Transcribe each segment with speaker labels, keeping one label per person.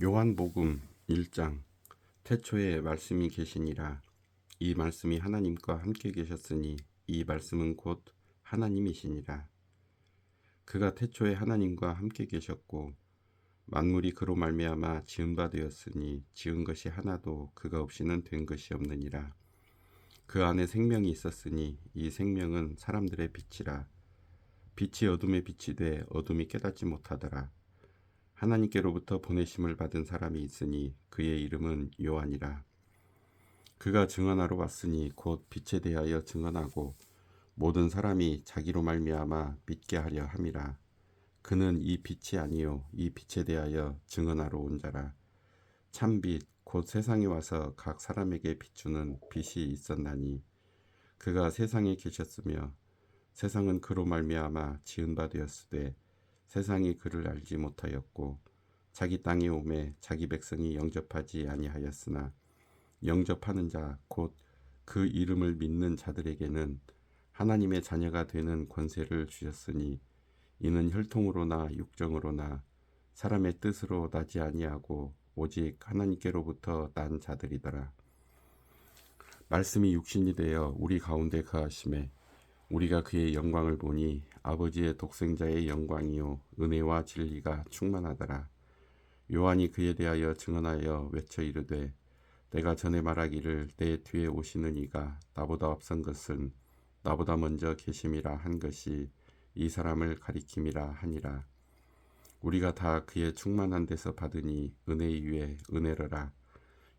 Speaker 1: 요한복음 1장. 태초에 말씀이 계시니라. 이 말씀이 하나님과 함께 계셨으니 이 말씀은 곧 하나님이시니라. 그가 태초에 하나님과 함께 계셨고 만물이 그로 말미암아 지은 바 되었으니 지은 것이 하나도 그가 없이는 된 것이 없느니라. 그 안에 생명이 있었으니 이 생명은 사람들의 빛이라. 빛이 어둠에 빛이 돼 어둠이 깨닫지 못하더라. 하나님께로부터 보내심을 받은 사람이 있으니 그의 이름은 요한이라. 그가 증언하러 왔으니 곧 빛에 대하여 증언하고 모든 사람이 자기로 말미암아 믿게 하려 함이라. 그는 이 빛이 아니요 이 빛에 대하여 증언하러 온 자라. 참빛 곧 세상에 와서 각 사람에게 비추는 빛이 있었나니 그가 세상에 계셨으며 세상은 그로 말미암아 지은 바 되었으되 세상이 그를 알지 못하였고 자기 땅에 오매 자기 백성이 영접하지 아니하였으나 영접하는 자 곧 그 이름을 믿는 자들에게는 하나님의 자녀가 되는 권세를 주셨으니 이는 혈통으로나 육정으로나 사람의 뜻으로 나지 아니하고 오직 하나님께로부터 난 자들이더라. 말씀이 육신이 되어 우리 가운데 거하심에 우리가 그의 영광을 보니 아버지의 독생자의 영광이요 은혜와 진리가 충만하더라. 요한이 그에 대하여 증언하여 외쳐 이르되 내가 전에 말하기를 내 뒤에 오시는 이가 나보다 앞선 것은 나보다 먼저 계심이라 한 것이 이 사람을 가리킴이라 하니라. 우리가 다 그의 충만한 데서 받으니 은혜 위에 은혜로라.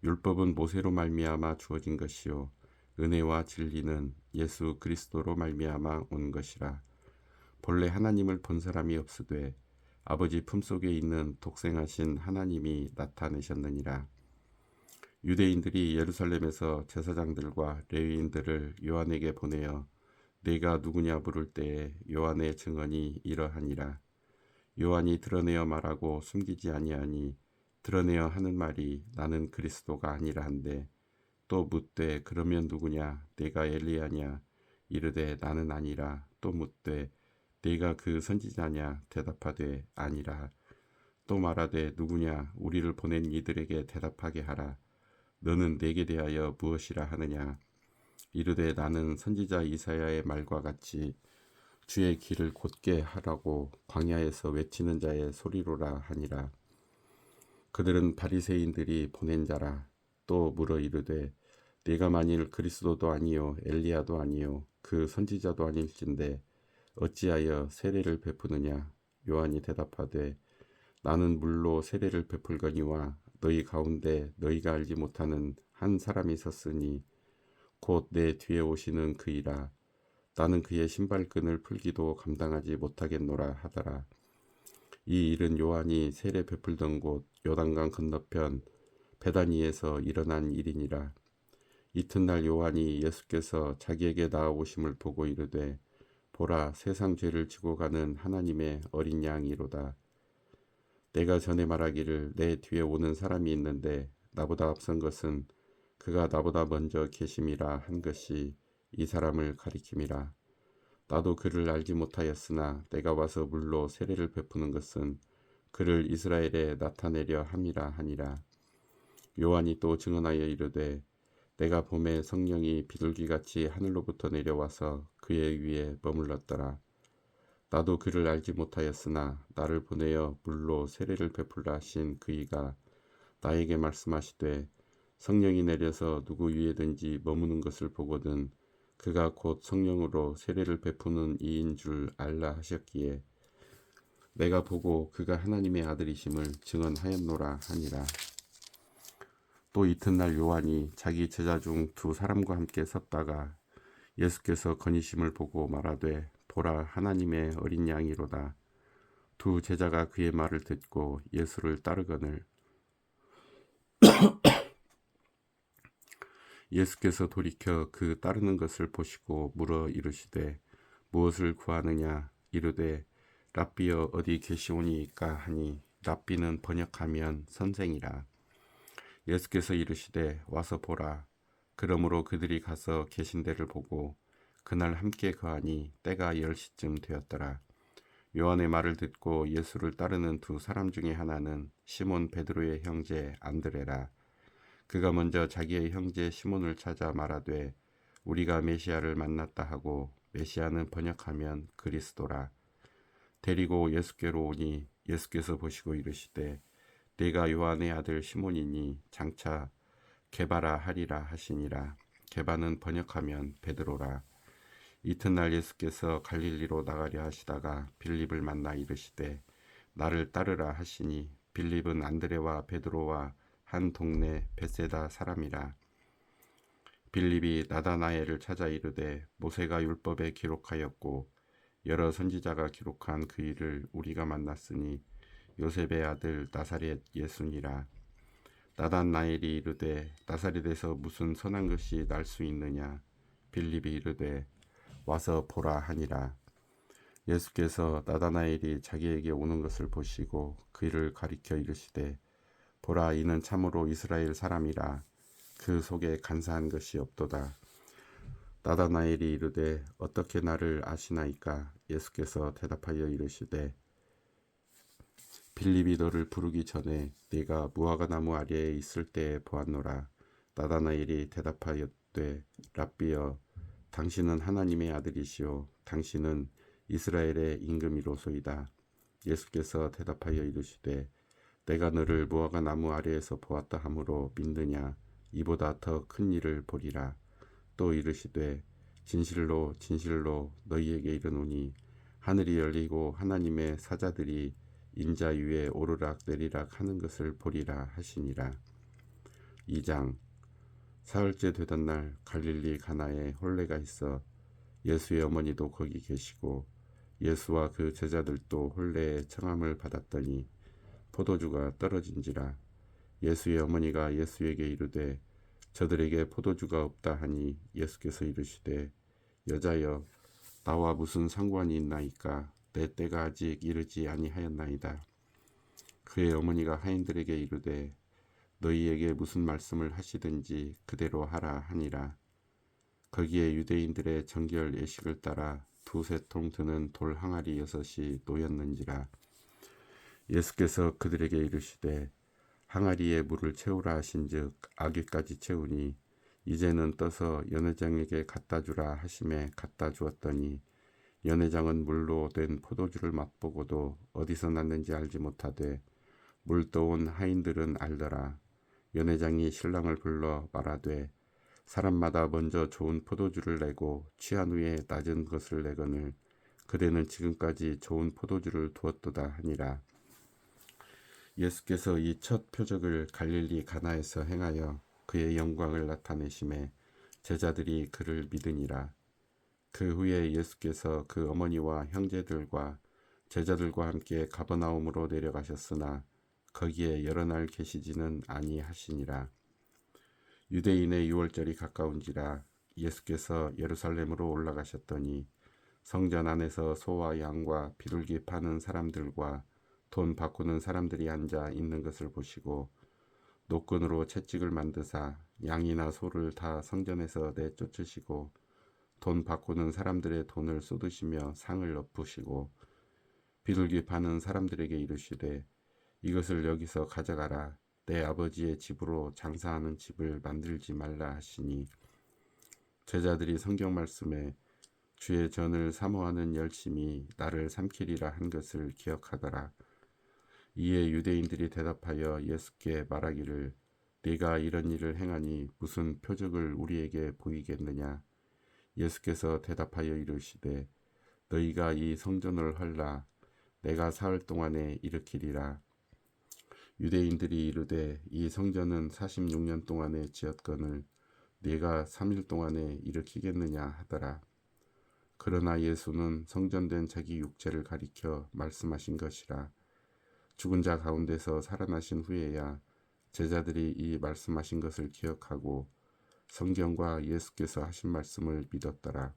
Speaker 1: 율법은 모세로 말미암아 주어진 것이요 은혜와 진리는 예수 그리스도로 말미암아 온 것이라. 본래 하나님을 본 사람이 없으되 아버지 품속에 있는 독생하신 하나님이 나타내셨느니라. 유대인들이 예루살렘에서 제사장들과 레위인들을 요한에게 보내어 네가 누구냐 물을 때에 요한의 증언이 이러하니라. 요한이 드러내어 말하고 숨기지 아니하니 드러내어 하는 말이 나는 그리스도가 아니라 한데 또 묻되 그러면 누구냐 네가 엘리야냐 이르되 나는 아니라 또 묻되 네가 그 선지자냐 대답하되 아니라 또 말하되 누구냐 우리를 보낸 이들에게 대답하게 하라. 너는 내게 대하여 무엇이라 하느냐 이르되 나는 선지자 이사야의 말과 같이 주의 길을 곧게 하라고 광야에서 외치는 자의 소리로라 하니라. 그들은 바리새인들이 보낸 자라. 또 물어 이르되 네가 만일 그리스도도 아니요 엘리야도 아니요 그 선지자도 아닐진데 어찌하여 세례를 베푸느냐. 요한이 대답하되 나는 물로 세례를 베풀거니와 너희 가운데 너희가 알지 못하는 한 사람이 섰으니 곧 내 뒤에 오시는 그이라. 나는 그의 신발끈을 풀기도 감당하지 못하겠노라 하더라. 이 일은 요한이 세례 베풀던 곳 요단강 건너편 베다니에서 일어난 일이니라. 이튿날 요한이 예수께서 자기에게 나아오심을 보고 이르되 보라 세상 죄를 지고 가는 하나님의 어린 양이로다. 내가 전에 말하기를 내 뒤에 오는 사람이 있는데 나보다 앞선 것은 그가 나보다 먼저 계심이라 한 것이 이 사람을 가리킴이라. 나도 그를 알지 못하였으나 내가 와서 물로 세례를 베푸는 것은 그를 이스라엘에 나타내려 함이라 하니라. 요한이 또 증언하여 이르되 내가 봄에 성령이 비둘기같이 하늘로부터 내려와서 그의 위에 머물렀더라. 나도 그를 알지 못하였으나 나를 보내어 물로 세례를 베풀라 하신 그이가 나에게 말씀하시되 성령이 내려서 누구 위에든지 머무는 것을 보거든 그가 곧 성령으로 세례를 베푸는 이인 줄 알라 하셨기에 내가 보고 그가 하나님의 아들이심을 증언하였노라 하니라. 또 이튿날 요한이 자기 제자 중 두 사람과 함께 섰다가 예수께서 거니심을 보고 말하되 보라 하나님의 어린 양이로다. 두 제자가 그의 말을 듣고 예수를 따르거늘 예수께서 돌이켜 그 따르는 것을 보시고 물어 이르시되 무엇을 구하느냐 이르되 랍비여 어디 계시오니이까 하니 랍비는 번역하면 선생이라. 예수께서 이르시되 와서 보라. 그러므로 그들이 가서 계신 데를 보고 그날 함께 거하니 때가 10시쯤 되었더라. 요한의 말을 듣고 예수를 따르는 두 사람 중에 하나는 시몬 베드로의 형제 안드레라. 그가 먼저 자기의 형제 시몬을 찾아 말하되 우리가 메시아를 만났다 하고, 메시아는 번역하면 그리스도라. 데리고 예수께로 오니 예수께서 보시고 이르시되 내가 요한의 아들 시몬이니 장차 게바라 하리라 하시니라. 게바는 번역하면 베드로라. 이튿날 예수께서 갈릴리로 나가려 하시다가 빌립을 만나 이르시되 나를 따르라 하시니, 빌립은 안드레와 베드로와 한 동네 벳세다 사람이라. 빌립이 나다나엘을 찾아 이르되 모세가 율법에 기록하였고 여러 선지자가 기록한 그 일을 우리가 만났으니 요셉의 아들 나사렛 예수니라. 나다나엘이 이르되 나사렛에서 무슨 선한 것이 날 수 있느냐. 빌립이 이르되 와서 보라 하니라. 예수께서 나다나엘이 자기에게 오는 것을 보시고 그를 가리켜 이르시되 보라, 이는 참으로 이스라엘 사람이라. 그 속에 간사한 것이 없도다. 나다나엘이 이르되 어떻게 나를 아시나이까. 예수께서 대답하여 이르시되 빌립이 너를 부르기 전에 네가 무화과 나무 아래에 있을 때에 보았노라. 나다나엘이 대답하였되 랍비여, 당신은 하나님의 아들이시오. 당신은 이스라엘의 임금이로소이다. 예수께서 대답하여 이르시되 내가 너를 무화과 나무 아래에서 보았다 하므로 믿느냐. 이보다 더 큰 일을 보리라. 또 이르시되 진실로 진실로 너희에게 이르노니 하늘이 열리고 하나님의 사자들이 인자 위에 오르락 내리락 하는 것을 보리라 하시니라. 2장. 사흘째 되던 날 갈릴리 가나에 혼례가 있어 예수의 어머니도 거기 계시고 예수와 그 제자들도 혼례의 청함을 받았더니 포도주가 떨어진지라. 예수의 어머니가 예수에게 이르되 저들에게 포도주가 없다 하니, 예수께서 이르시되 여자여, 나와 무슨 상관이 있나이까. 내 때가 아직 이르지 아니하였나이다. 그의 어머니가 하인들에게 이르되 너희에게 무슨 말씀을 하시든지 그대로 하라 하니라. 거기에 유대인들의 정결 예식을 따라 두세 통 드는 돌 항아리 6이 놓였는지라. 예수께서 그들에게 이르시되 항아리에 물을 채우라 하신즉 아귀까지 채우니 이제는 떠서 연회장에게 갖다 주라 하심에 갖다 주었더니, 연회장은 물로 된 포도주를 맛보고도 어디서 났는지 알지 못하되 물 떠온 하인들은 알더라. 연회장이 신랑을 불러 말하되 사람마다 먼저 좋은 포도주를 내고 취한 후에 낮은 것을 내거늘 그대는 지금까지 좋은 포도주를 두었도다 하니라. 예수께서 이 첫 표적을 갈릴리 가나에서 행하여 그의 영광을 나타내심에 제자들이 그를 믿으니라. 그 후에 예수께서 그 어머니와 형제들과 제자들과 함께 가버나움으로 내려가셨으나 거기에 여러 날 계시지는 아니하시니라. 유대인의 유월절이 가까운지라. 예수께서 예루살렘으로 올라가셨더니 성전 안에서 소와 양과 비둘기 파는 사람들과 돈 바꾸는 사람들이 앉아 있는 것을 보시고 노끈으로 채찍을 만드사 양이나 소를 다 성전에서 내쫓으시고 돈 바꾸는 사람들의 돈을 쏟으시며 상을 엎으시고 비둘기 파는 사람들에게 이르시되 이것을 여기서 가져가라. 내 아버지의 집으로 장사하는 집을 만들지 말라 하시니, 제자들이 성경 말씀에 주의 전을 사모하는 열심이 나를 삼키리라 한 것을 기억하더라. 이에 유대인들이 대답하여 예수께 말하기를 네가 이런 일을 행하니 무슨 표적을 우리에게 보이겠느냐. 예수께서 대답하여 이르시되 너희가 이 성전을 헐라. 내가 사흘 동안에 일으키리라. 유대인들이 이르되 이 성전은 46년 동안에 지었거늘 네가 3일 동안에 일으키겠느냐 하더라. 그러나 예수는 성전된 자기 육체를 가리켜 말씀하신 것이라. 죽은 자 가운데서 살아나신 후에야 제자들이 이 말씀하신 것을 기억하고 성경과 예수께서 하신 말씀을 믿었더라.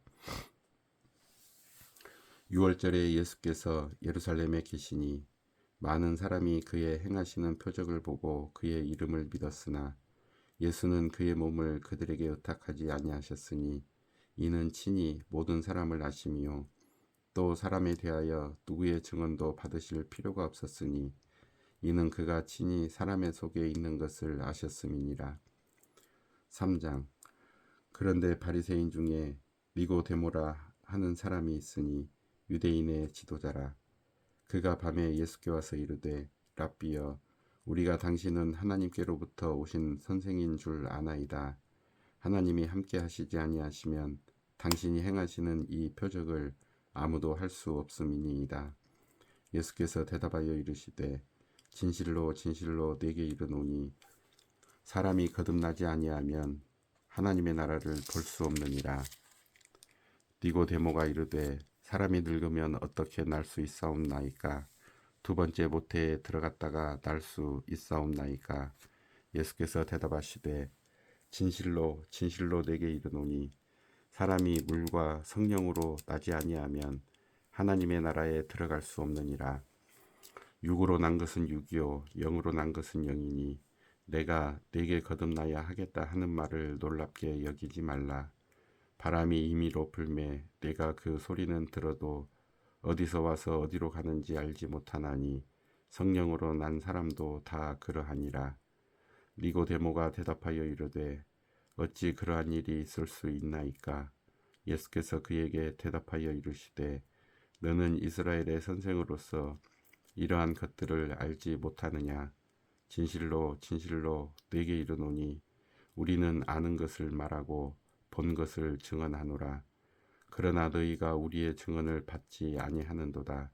Speaker 1: 6월절에 예수께서 예루살렘에 계시니 많은 사람이 그의 행하시는 표적을 보고 그의 이름을 믿었으나 예수는 그의 몸을 그들에게 의탁하지 아니하셨으니 이는 친히 모든 사람을 아심이요 또 사람에 대하여 누구의 증언도 받으실 필요가 없었으니 이는 그가 친히 사람의 속에 있는 것을 아셨음이니라. 3장. 그런데 바리새인 중에 니고데모라 하는 사람이 있으니 유대인의 지도자라. 그가 밤에 예수께 와서 이르되 랍비여 우리가 당신은 하나님께로부터 오신 선생인 줄 아나이다. 하나님이 함께 하시지 아니하시면 당신이 행하시는 이 표적을 아무도 할 수 없음이니이다. 예수께서 대답하여 이르시되 진실로 진실로 내게 이르노니 사람이 거듭나지 아니하면 하나님의 나라를 볼 수 없느니라. 니고데모가 이르되 사람이 늙으면 어떻게 날 수 있사옵나이까? 두 번째 모태에 들어갔다가 날 수 있사옵나이까? 예수께서 대답하시되 진실로 진실로 내게 이르노니 사람이 물과 성령으로 나지 아니하면 하나님의 나라에 들어갈 수 없느니라. 육으로 난 것은 육이요 영으로 난 것은 영이니 내가 내게 거듭나야 하겠다 하는 말을 놀랍게 여기지 말라. 바람이 임의로 불매 내가 그 소리는 들어도 어디서 와서 어디로 가는지 알지 못하나니 성령으로 난 사람도 다 그러하니라. 니고데모가 대답하여 이르되 어찌 그러한 일이 있을 수 있나이까? 예수께서 그에게 대답하여 이르시되 너는 이스라엘의 선생으로서 이러한 것들을 알지 못하느냐? 진실로 진실로 내게 이르노니 우리는 아는 것을 말하고 본 것을 증언하노라. 그러나 너희가 우리의 증언을 받지 아니하는도다.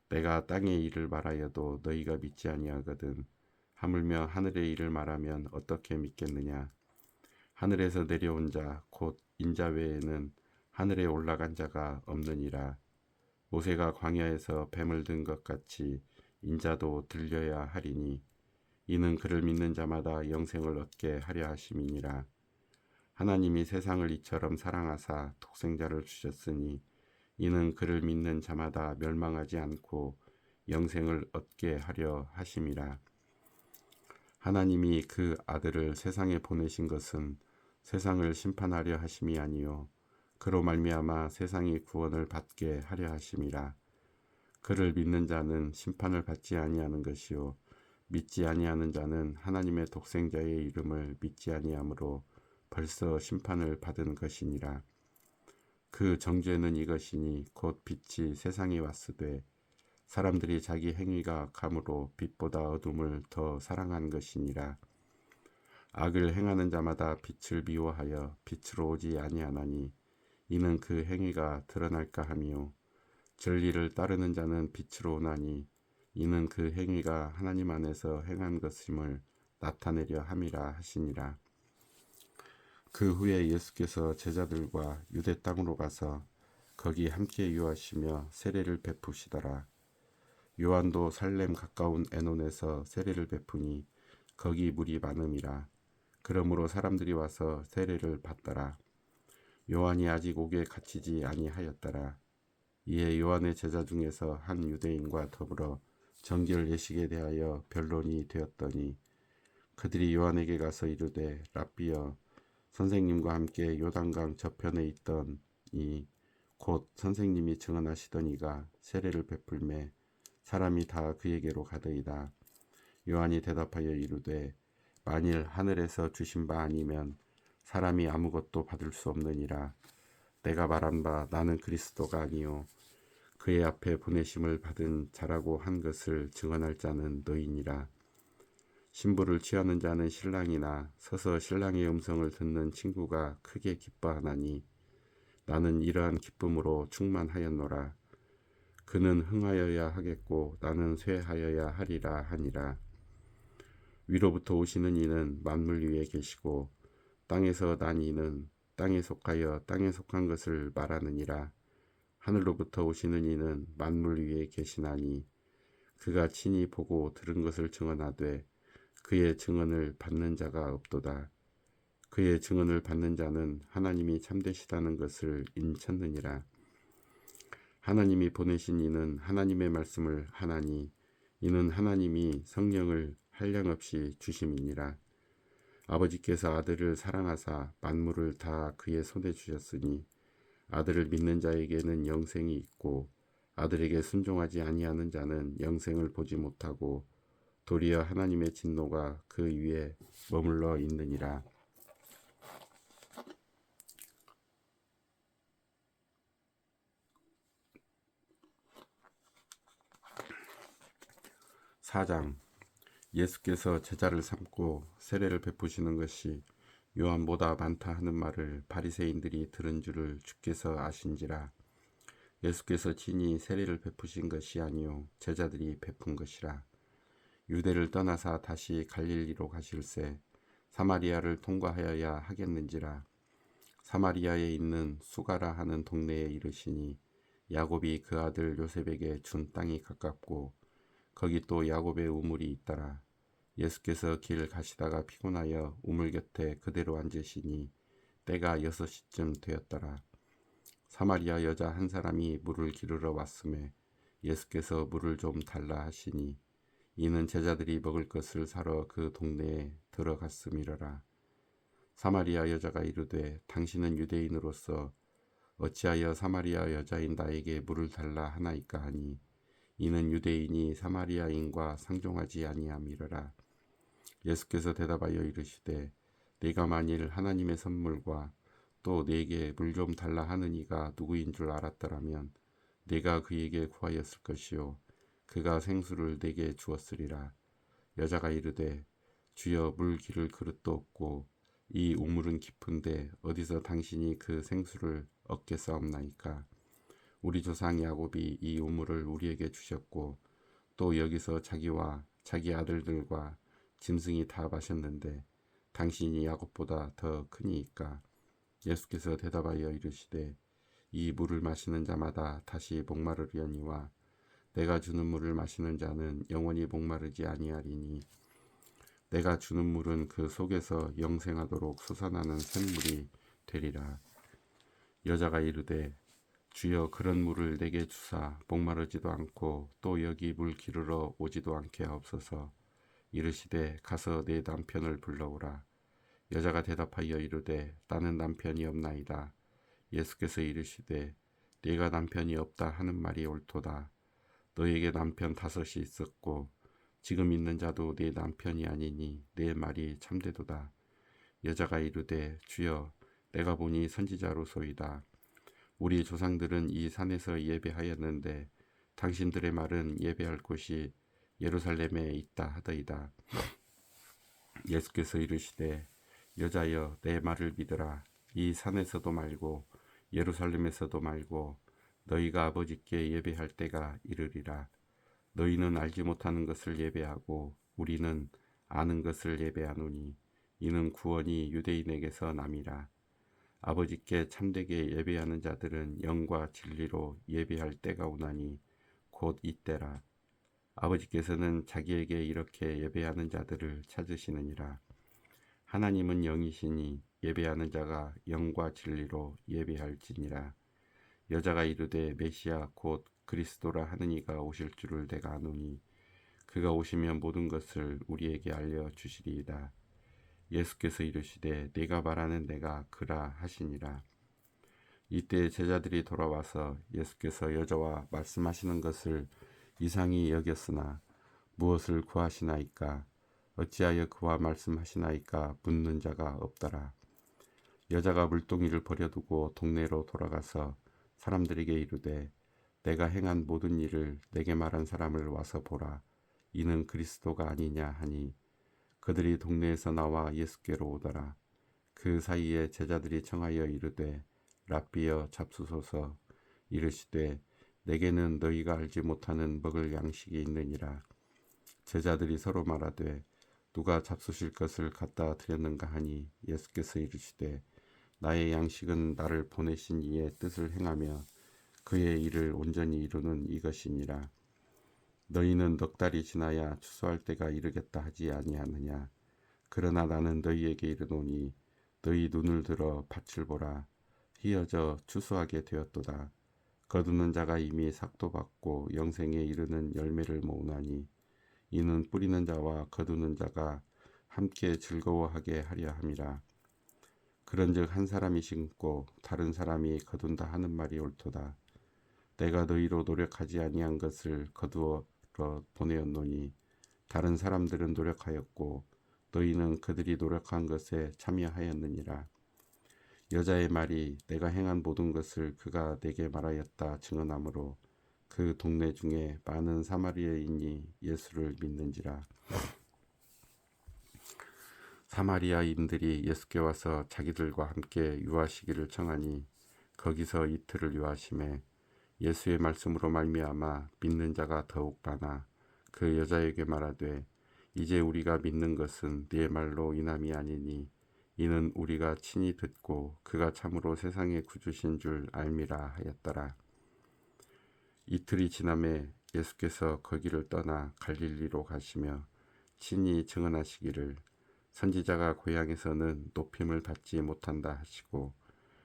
Speaker 1: 내가 땅의 일을 말하여도 너희가 믿지 아니하거든. 하물며 하늘의 일을 말하면 어떻게 믿겠느냐? 하늘에서 내려온 자 곧 인자 외에는 하늘에 올라간 자가 없느니라. 모세가 광야에서 뱀을 든 것 같이 인자도 들려야 하리니 이는 그를 믿는 자마다 영생을 얻게 하려 하심이니라. 하나님이 세상을 이처럼 사랑하사 독생자를 주셨으니 이는 그를 믿는 자마다 멸망하지 않고 영생을 얻게 하려 하심이라. 하나님이 그 아들을 세상에 보내신 것은 세상을 심판하려 하심이 아니요 그로 말미암아 세상이 구원을 받게 하려 하심이라. 그를 믿는 자는 심판을 받지 아니하는 것이요 믿지 아니하는 자는 하나님의 독생자의 이름을 믿지 아니하므로 벌써 심판을 받은 것이니라. 그 정죄는 이것이니 곧 빛이 세상에 왔으되 사람들이 자기 행위가 악함으로 빛보다 어둠을 더 사랑한 것이니라. 악을 행하는 자마다 빛을 미워하여 빛으로 오지 아니하나니 이는 그 행위가 드러날까 하며 진리를 따르는 자는 빛으로 오나니 이는 그 행위가 하나님 안에서 행한 것임을 나타내려 함이라 하시니라. 그 후에 예수께서 제자들과 유대 땅으로 가서 거기 함께 유하시며 세례를 베푸시더라. 요한도 살렘 가까운 에논에서 세례를 베푸니 거기 물이 많음이라. 그러므로 사람들이 와서 세례를 받더라. 요한이 아직 옥에 갇히지 아니하였더라. 이에 요한의 제자 중에서 한 유대인과 더불어 정결 예식에 대하여 변론이 되었더니 그들이 요한에게 가서 이르되 랍비여 선생님과 함께 요단강 저편에 있던 이 곧 선생님이 증언하시던 이가 세례를 베풀매 사람이 다 그에게로 가더이다. 요한이 대답하여 이르되 만일 하늘에서 주신 바 아니면 사람이 아무것도 받을 수 없느니라. 내가 말한 바 나는 그리스도가 아니요 그의 앞에 보내심을 받은 자라고 한 것을 증언할 자는 너희니라. 신부를 취하는 자는 신랑이나 서서 신랑의 음성을 듣는 친구가 크게 기뻐하나니 나는 이러한 기쁨으로 충만하였노라. 그는 흥하여야 하겠고 나는 쇠하여야 하리라 하니라. 위로부터 오시는 이는 만물 위에 계시고 땅에서 난 이는 땅에 속하여 땅에 속한 것을 말하느니라. 하늘로부터 오시는 이는 만물 위에 계시나니 그가 친히 보고 들은 것을 증언하되 그의 증언을 받는 자가 없도다. 그의 증언을 받는 자는 하나님이 참되시다는 것을 인쳤느니라. 하나님이 보내신 이는 하나님의 말씀을 하나니 이는 하나님이 성령을 한량없이 주심이니라. 아버지께서 아들을 사랑하사 만물을 다 그의 손에 주셨으니 아들을 믿는 자에게는 영생이 있고 아들에게 순종하지 아니하는 자는 영생을 보지 못하고 도리어 하나님의 진노가 그 위에 머물러 있느니라. 사장 예수께서 제자를 삼고 세례를 베푸시는 것이 요한보다 많다 하는 말을 바리새인들이 들은 줄을 주께서 아신지라. 예수께서 친히 세례를 베푸신 것이 아니요 제자들이 베푼 것이라. 유대를 떠나사 다시 갈릴리로 가실새 사마리아를 통과하여야 하겠는지라. 사마리아에 있는 수가라 하는 동네에 이르시니 야곱이 그 아들 요셉에게 준 땅이 가깝고 거기 또 야곱의 우물이 있더라. 예수께서 길 가시다가 피곤하여 우물 곁에 그대로 앉으시니 때가 6시쯤 되었더라. 사마리아 여자 한 사람이 물을 기르러 왔음에 예수께서 물을 좀 달라 하시니 이는 제자들이 먹을 것을 사러 그 동네에 들어갔음이러라. 사마리아 여자가 이르되 당신은 유대인으로서 어찌하여 사마리아 여자인 나에게 물을 달라 하나이까 하니 이는 유대인이 사마리아인과 상종하지 아니함이러라. 예수께서 대답하여 이르시되 네가 만일 하나님의 선물과 또 네게 물 좀 달라 하는 이가 누구인 줄 알았더라면 네가 그에게 구하였을 것이요 그가 생수를 네게 주었으리라. 여자가 이르되 주여 물 기를 그릇도 없고 이 우물은 깊은데 어디서 당신이 그 생수를 얻겠사옵나이까. 우리 조상 야곱이 이 우물을 우리에게 주셨고 또 여기서 자기와 자기 아들들과 짐승이 다 마셨는데 당신이 야곱보다 더 크니이까. 예수께서 대답하여 이르시되 이 물을 마시는 자마다 다시 목마르려니와 내가 주는 물을 마시는 자는 영원히 목마르지 아니하리니 내가 주는 물은 그 속에서 영생하도록 솟아나는 샘물이 되리라. 여자가 이르되 주여 그런 물을 내게 주사 목마르지도 않고 또 여기 물 기르러 오지도 않게 하옵소서. 이르시되 가서 내 남편을 불러오라. 여자가 대답하여 이르되 나는 남편이 없나이다. 예수께서 이르시되 네가 남편이 없다 하는 말이 옳도다. 너에게 남편 5이 있었고 지금 있는 자도 네 남편이 아니니 내 말이 참되도다. 여자가 이르되 주여 내가 보니 선지자로소이다. 우리 조상들은 이 산에서 예배하였는데 당신들의 말은 예배할 곳이 예루살렘에 있다 하더이다. 예수께서 이르시되 여자여 내 말을 믿으라. 이 산에서도 말고 예루살렘에서도 말고 너희가 아버지께 예배할 때가 이르리라. 너희는 알지 못하는 것을 예배하고 우리는 아는 것을 예배하노니 이는 구원이 유대인에게서 남이라. 아버지께 참되게 예배하는 자들은 영과 진리로 예배할 때가 오나니 곧 이때라. 아버지께서는 자기에게 이렇게 예배하는 자들을 찾으시느니라. 하나님은 영이시니 예배하는 자가 영과 진리로 예배할지니라. 여자가 이르되 메시아 곧 그리스도라 하는 이가 오실 줄을 내가 아노니 그가 오시면 모든 것을 우리에게 알려주시리이다. 예수께서 이르시되 네가 말하는 내가 그라 하시니라. 이때 제자들이 돌아와서 예수께서 여자와 말씀하시는 것을 이상히 여겼으나 무엇을 구하시나이까 어찌하여 그와 말씀하시나이까 묻는 자가 없더라. 여자가 물동이를 버려두고 동네로 돌아가서 사람들에게 이르되 내가 행한 모든 일을 내게 말한 사람을 와서 보라. 이는 그리스도가 아니냐 하니 그들이 동네에서 나와 예수께로 오더라. 그 사이에 제자들이 청하여 이르되 랍비여 잡수소서. 이르시되 내게는 너희가 알지 못하는 먹을 양식이 있느니라. 제자들이 서로 말하되 누가 잡수실 것을 갖다 드렸는가 하니 예수께서 이르시되 나의 양식은 나를 보내신 이의 뜻을 행하며 그의 일을 온전히 이루는 이것이니라. 너희는 넉 달이 지나야 추수할 때가 이르겠다 하지 아니하느냐. 그러나 나는 너희에게 이르노니 너희 눈을 들어 밭을 보라. 희어져 추수하게 되었도다. 거두는 자가 이미 삭도 받고 영생에 이르는 열매를 모으나니 이는 뿌리는 자와 거두는 자가 함께 즐거워하게 하려 함이라. 그런즉 한 사람이 심고 다른 사람이 거둔다 하는 말이 옳도다. 내가 너희로 노력하지 아니한 것을 거두어 보내었노니 다른 사람들은 노력하였고 너희는 그들이 노력한 것에 참여하였느니라. 여자의 말이 내가 행한 모든 것을 그가 내게 말하였다 증언하므로 그 동네 중에 많은 사마리아인이 예수를 믿는지라. 사마리아인들이 예수께 와서 자기들과 함께 유하시기를 청하니 거기서 이틀을 유하심에 예수의 말씀으로 말미암아 믿는 자가 더욱 많아 그 여자에게 말하되 이제 우리가 믿는 것은 네 말로 인함이 아니니 이는 우리가 친히 듣고 그가 참으로 세상의 구주신 줄 알미라 하였더라. 이틀이 지남에 예수께서 거기를 떠나 갈릴리로 가시며 친히 증언하시기를 선지자가 고향에서는 높임을 받지 못한다 하시고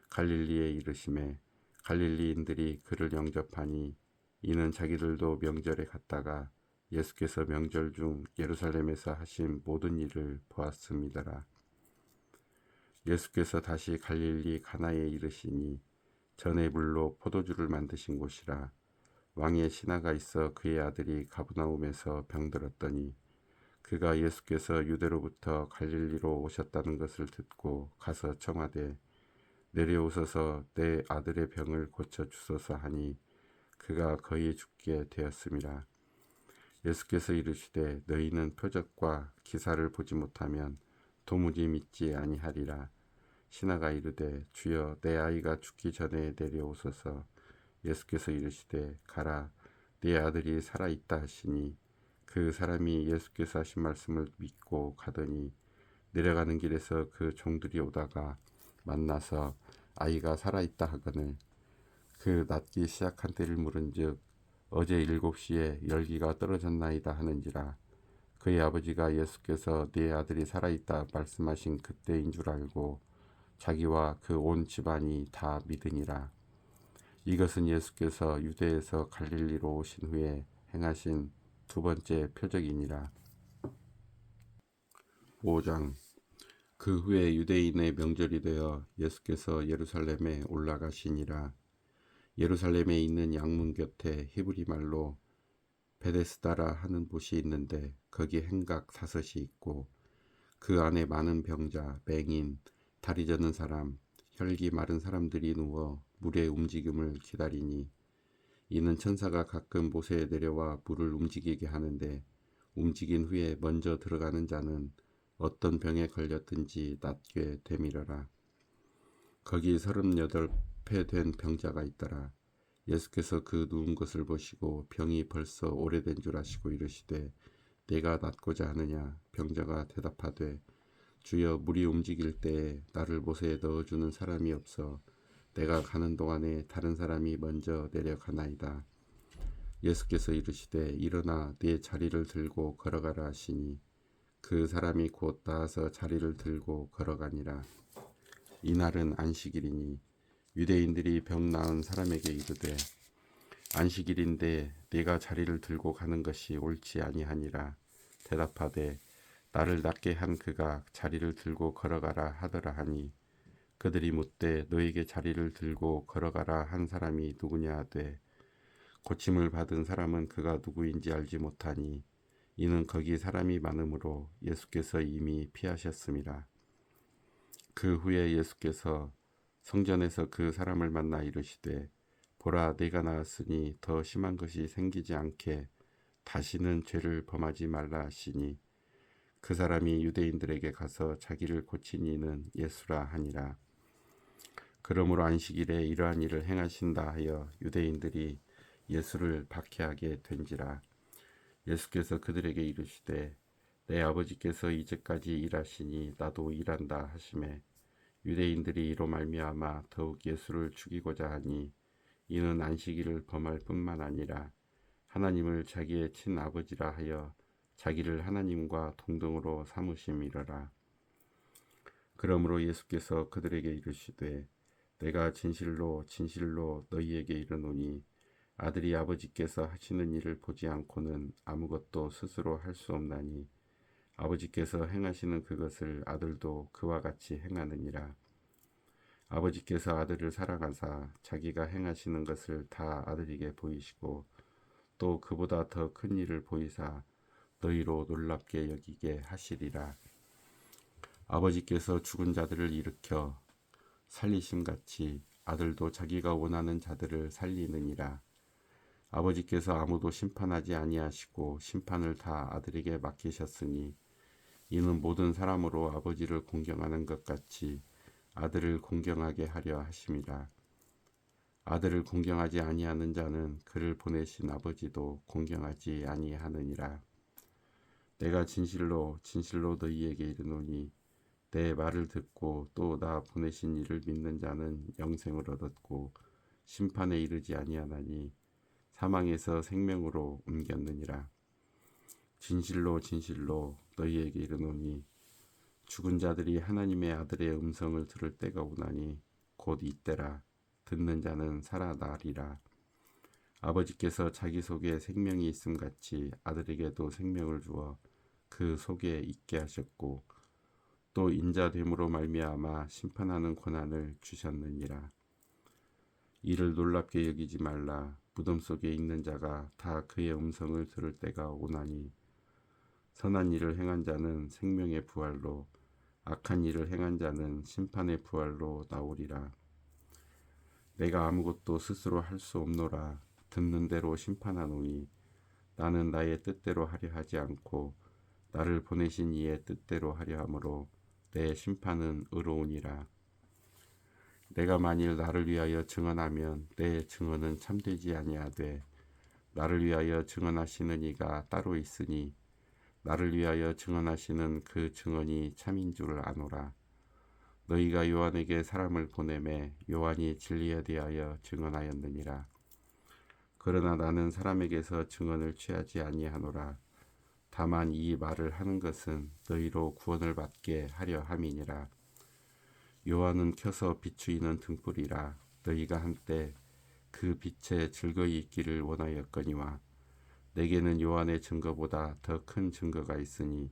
Speaker 1: 갈릴리에 이르심에 갈릴리인들이 그를 영접하니 이는 자기들도 명절에 갔다가 예수께서 명절 중 예루살렘에서 하신 모든 일을 보았음이더라. 예수께서 다시 갈릴리 가나에 이르시니 전에 물로 포도주를 만드신 곳이라. 왕의 신하가 있어 그의 아들이 가브나움에서 병들었더니 그가 예수께서 유대로부터 갈릴리로 오셨다는 것을 듣고 가서 청하되 내려오소서 내 아들의 병을 고쳐 주소서 하니 그가 거의 죽게 되었음이라. 예수께서 이르시되 너희는 표적과 기사를 보지 못하면 도무지 믿지 아니하리라. 신하가 이르되 주여 내 아이가 죽기 전에 내려오소서. 예수께서 이르시되 가라 네 아들이 살아있다 하시니 그 사람이 예수께서 하신 말씀을 믿고 가더니 내려가는 길에서 그 종들이 오다가 만나서 아이가 살아있다 하거늘 그 낫기 시작한 때를 물은즉 어제 7시에 열기가 떨어졌나이다 하는지라. 그의 아버지가 예수께서 네 아들이 살아있다 말씀하신 그때인 줄 알고 자기와 그 온 집안이 다 믿으니라. 이것은 예수께서 유대에서 갈릴리로 오신 후에 행하신 두 번째 표적이니라. 5장. 그 후에 유대인의 명절이 되어 예수께서 예루살렘에 올라가시니라. 예루살렘에 있는 양문 곁에 히브리 말로 베데스다라 하는 곳이 있는데 거기 행각 5이 있고 그 안에 많은 병자, 맹인, 다리 젖는 사람, 혈기 마른 사람들이 누워 물의 움직임을 기다리니 이는 천사가 가끔 모세에 내려와 물을 움직이게 하는데 움직인 후에 먼저 들어가는 자는 어떤 병에 걸렸든지 낫게 되밀어라. 거기 38회 된 병자가 있더라. 예수께서 그 누운 것을 보시고 병이 벌써 오래된 줄 아시고 이르시되 내가 낫고자 하느냐. 병자가 대답하되 주여 물이 움직일 때에 나를 못에 넣어주는 사람이 없어 내가 가는 동안에 다른 사람이 먼저 내려가나이다. 예수께서 이르시되 일어나 네 자리를 들고 걸어가라 하시니 그 사람이 곧 나아서 자리를 들고 걸어가니라. 이날은 안식일이니 유대인들이 병 나은 사람에게 이르되 안식일인데 네가 자리를 들고 가는 것이 옳지 아니하니라. 대답하되 나를 낫게 한 그가 자리를 들고 걸어가라 하더라 하니 그들이 묻되 너에게 자리를 들고 걸어가라 한 사람이 누구냐 하되 고침을 받은 사람은 그가 누구인지 알지 못하니 이는 거기 사람이 많으므로 예수께서 이미 피하셨음이라. 그 후에 예수께서 성전에서 그 사람을 만나 이르시되 보라 내가 나았으니 더 심한 것이 생기지 않게 다시는 죄를 범하지 말라 하시니 그 사람이 유대인들에게 가서 자기를 고친 이는 예수라 하니라. 그러므로 안식일에 이러한 일을 행하신다 하여 유대인들이 예수를 박해하게 된지라. 예수께서 그들에게 이르시되 내 아버지께서 이제까지 일하시니 나도 일한다 하시매 유대인들이 이로 말미암아 더욱 예수를 죽이고자 하니 이는 안식일을 범할 뿐만 아니라 하나님을 자기의 친아버지라 하여 자기를 하나님과 동등으로 삼으심이러라. 그러므로 예수께서 그들에게 이르시되 내가 진실로 진실로 너희에게 이르노니 아들이 아버지께서 하시는 일을 보지 않고는 아무것도 스스로 할 수 없나니 아버지께서 행하시는 그것을 아들도 그와 같이 행하느니라. 아버지께서 아들을 사랑하사 자기가 행하시는 것을 다 아들에게 보이시고 또 그보다 더 큰 일을 보이사 너희로 놀랍게 여기게 하시리라. 아버지께서 죽은 자들을 일으켜 살리심같이 아들도 자기가 원하는 자들을 살리느니라. 아버지께서 아무도 심판하지 아니하시고 심판을 다 아들에게 맡기셨으니 이는 모든 사람으로 아버지를 공경하는 것 같이 아들을 공경하게 하려 하심이라. 아들을 공경하지 아니하는 자는 그를 보내신 아버지도 공경하지 아니하느니라. 내가 진실로 진실로 너희에게 이르노니 내 말을 듣고 또 나 보내신 이를 믿는 자는 영생을 얻었고 심판에 이르지 아니하나니 사망에서 생명으로 옮겼느니라. 진실로 진실로 너희에게 이르노니 죽은 자들이 하나님의 아들의 음성을 들을 때가 오나니 곧 이때라. 듣는 자는 살아나리라. 아버지께서 자기 속에 생명이 있음 같이 아들에게도 생명을 주어 그 속에 있게 하셨고 또 인자됨으로 말미암아 심판하는 권한을 주셨느니라. 이를 놀랍게 여기지 말라. 무덤 속에 있는 자가 다 그의 음성을 들을 때가 오나니 선한 일을 행한 자는 생명의 부활로 악한 일을 행한 자는 심판의 부활로 나오리라. 내가 아무것도 스스로 할 수 없노라. 듣는 대로 심판하노니 나는 나의 뜻대로 하려 하지 않고 나를 보내신 이의 뜻대로 하려 함으로 내 심판은 의로우니라. 내가 만일 나를 위하여 증언하면 내 증언은 참되지 아니하되 나를 위하여 증언하시는 이가 따로 있으니 나를 위하여 증언하시는 그 증언이 참인 줄 아노라. 너희가 요한에게 사람을 보내매 요한이 진리에 대하여 증언하였느니라. 그러나 나는 사람에게서 증언을 취하지 아니하노라. 다만 이 말을 하는 것은 너희로 구원을 받게 하려 함이니라. 요한은 켜서 비추이는 등불이라. 너희가 한때 그 빛에 즐거이 있기를 원하였거니와 내게는 요한의 증거보다 더 큰 증거가 있으니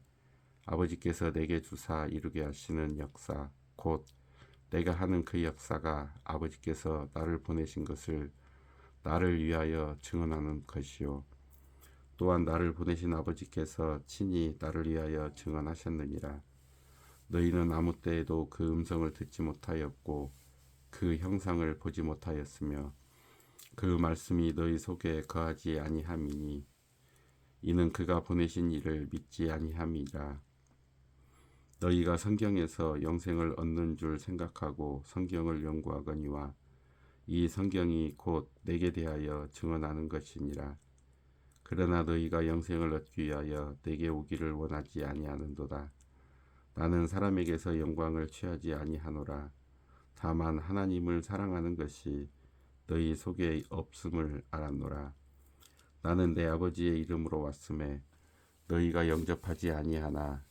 Speaker 1: 아버지께서 내게 주사 이루게 하시는 역사 곧 내가 하는 그 역사가 아버지께서 나를 보내신 것을 나를 위하여 증언하는 것이요 또한 나를 보내신 아버지께서 친히 나를 위하여 증언하셨느니라. 너희는 아무 때에도 그 음성을 듣지 못하였고 그 형상을 보지 못하였으며 그 말씀이 너희 속에 거하지 아니함이니 이는 그가 보내신 이를 믿지 아니함이라. 너희가 성경에서 영생을 얻는 줄 생각하고 성경을 연구하거니와 이 성경이 곧 내게 대하여 증언하는 것이니라. 그러나 너희가 영생을 얻기 위하여 내게 오기를 원하지 아니하는도다. 나는 사람에게서 영광을 취하지 아니하노라. 다만 하나님을 사랑하는 것이 너희 속에 없음을 알았노라. 나는 내 아버지의 이름으로 왔음에 너희가 영접하지 아니하나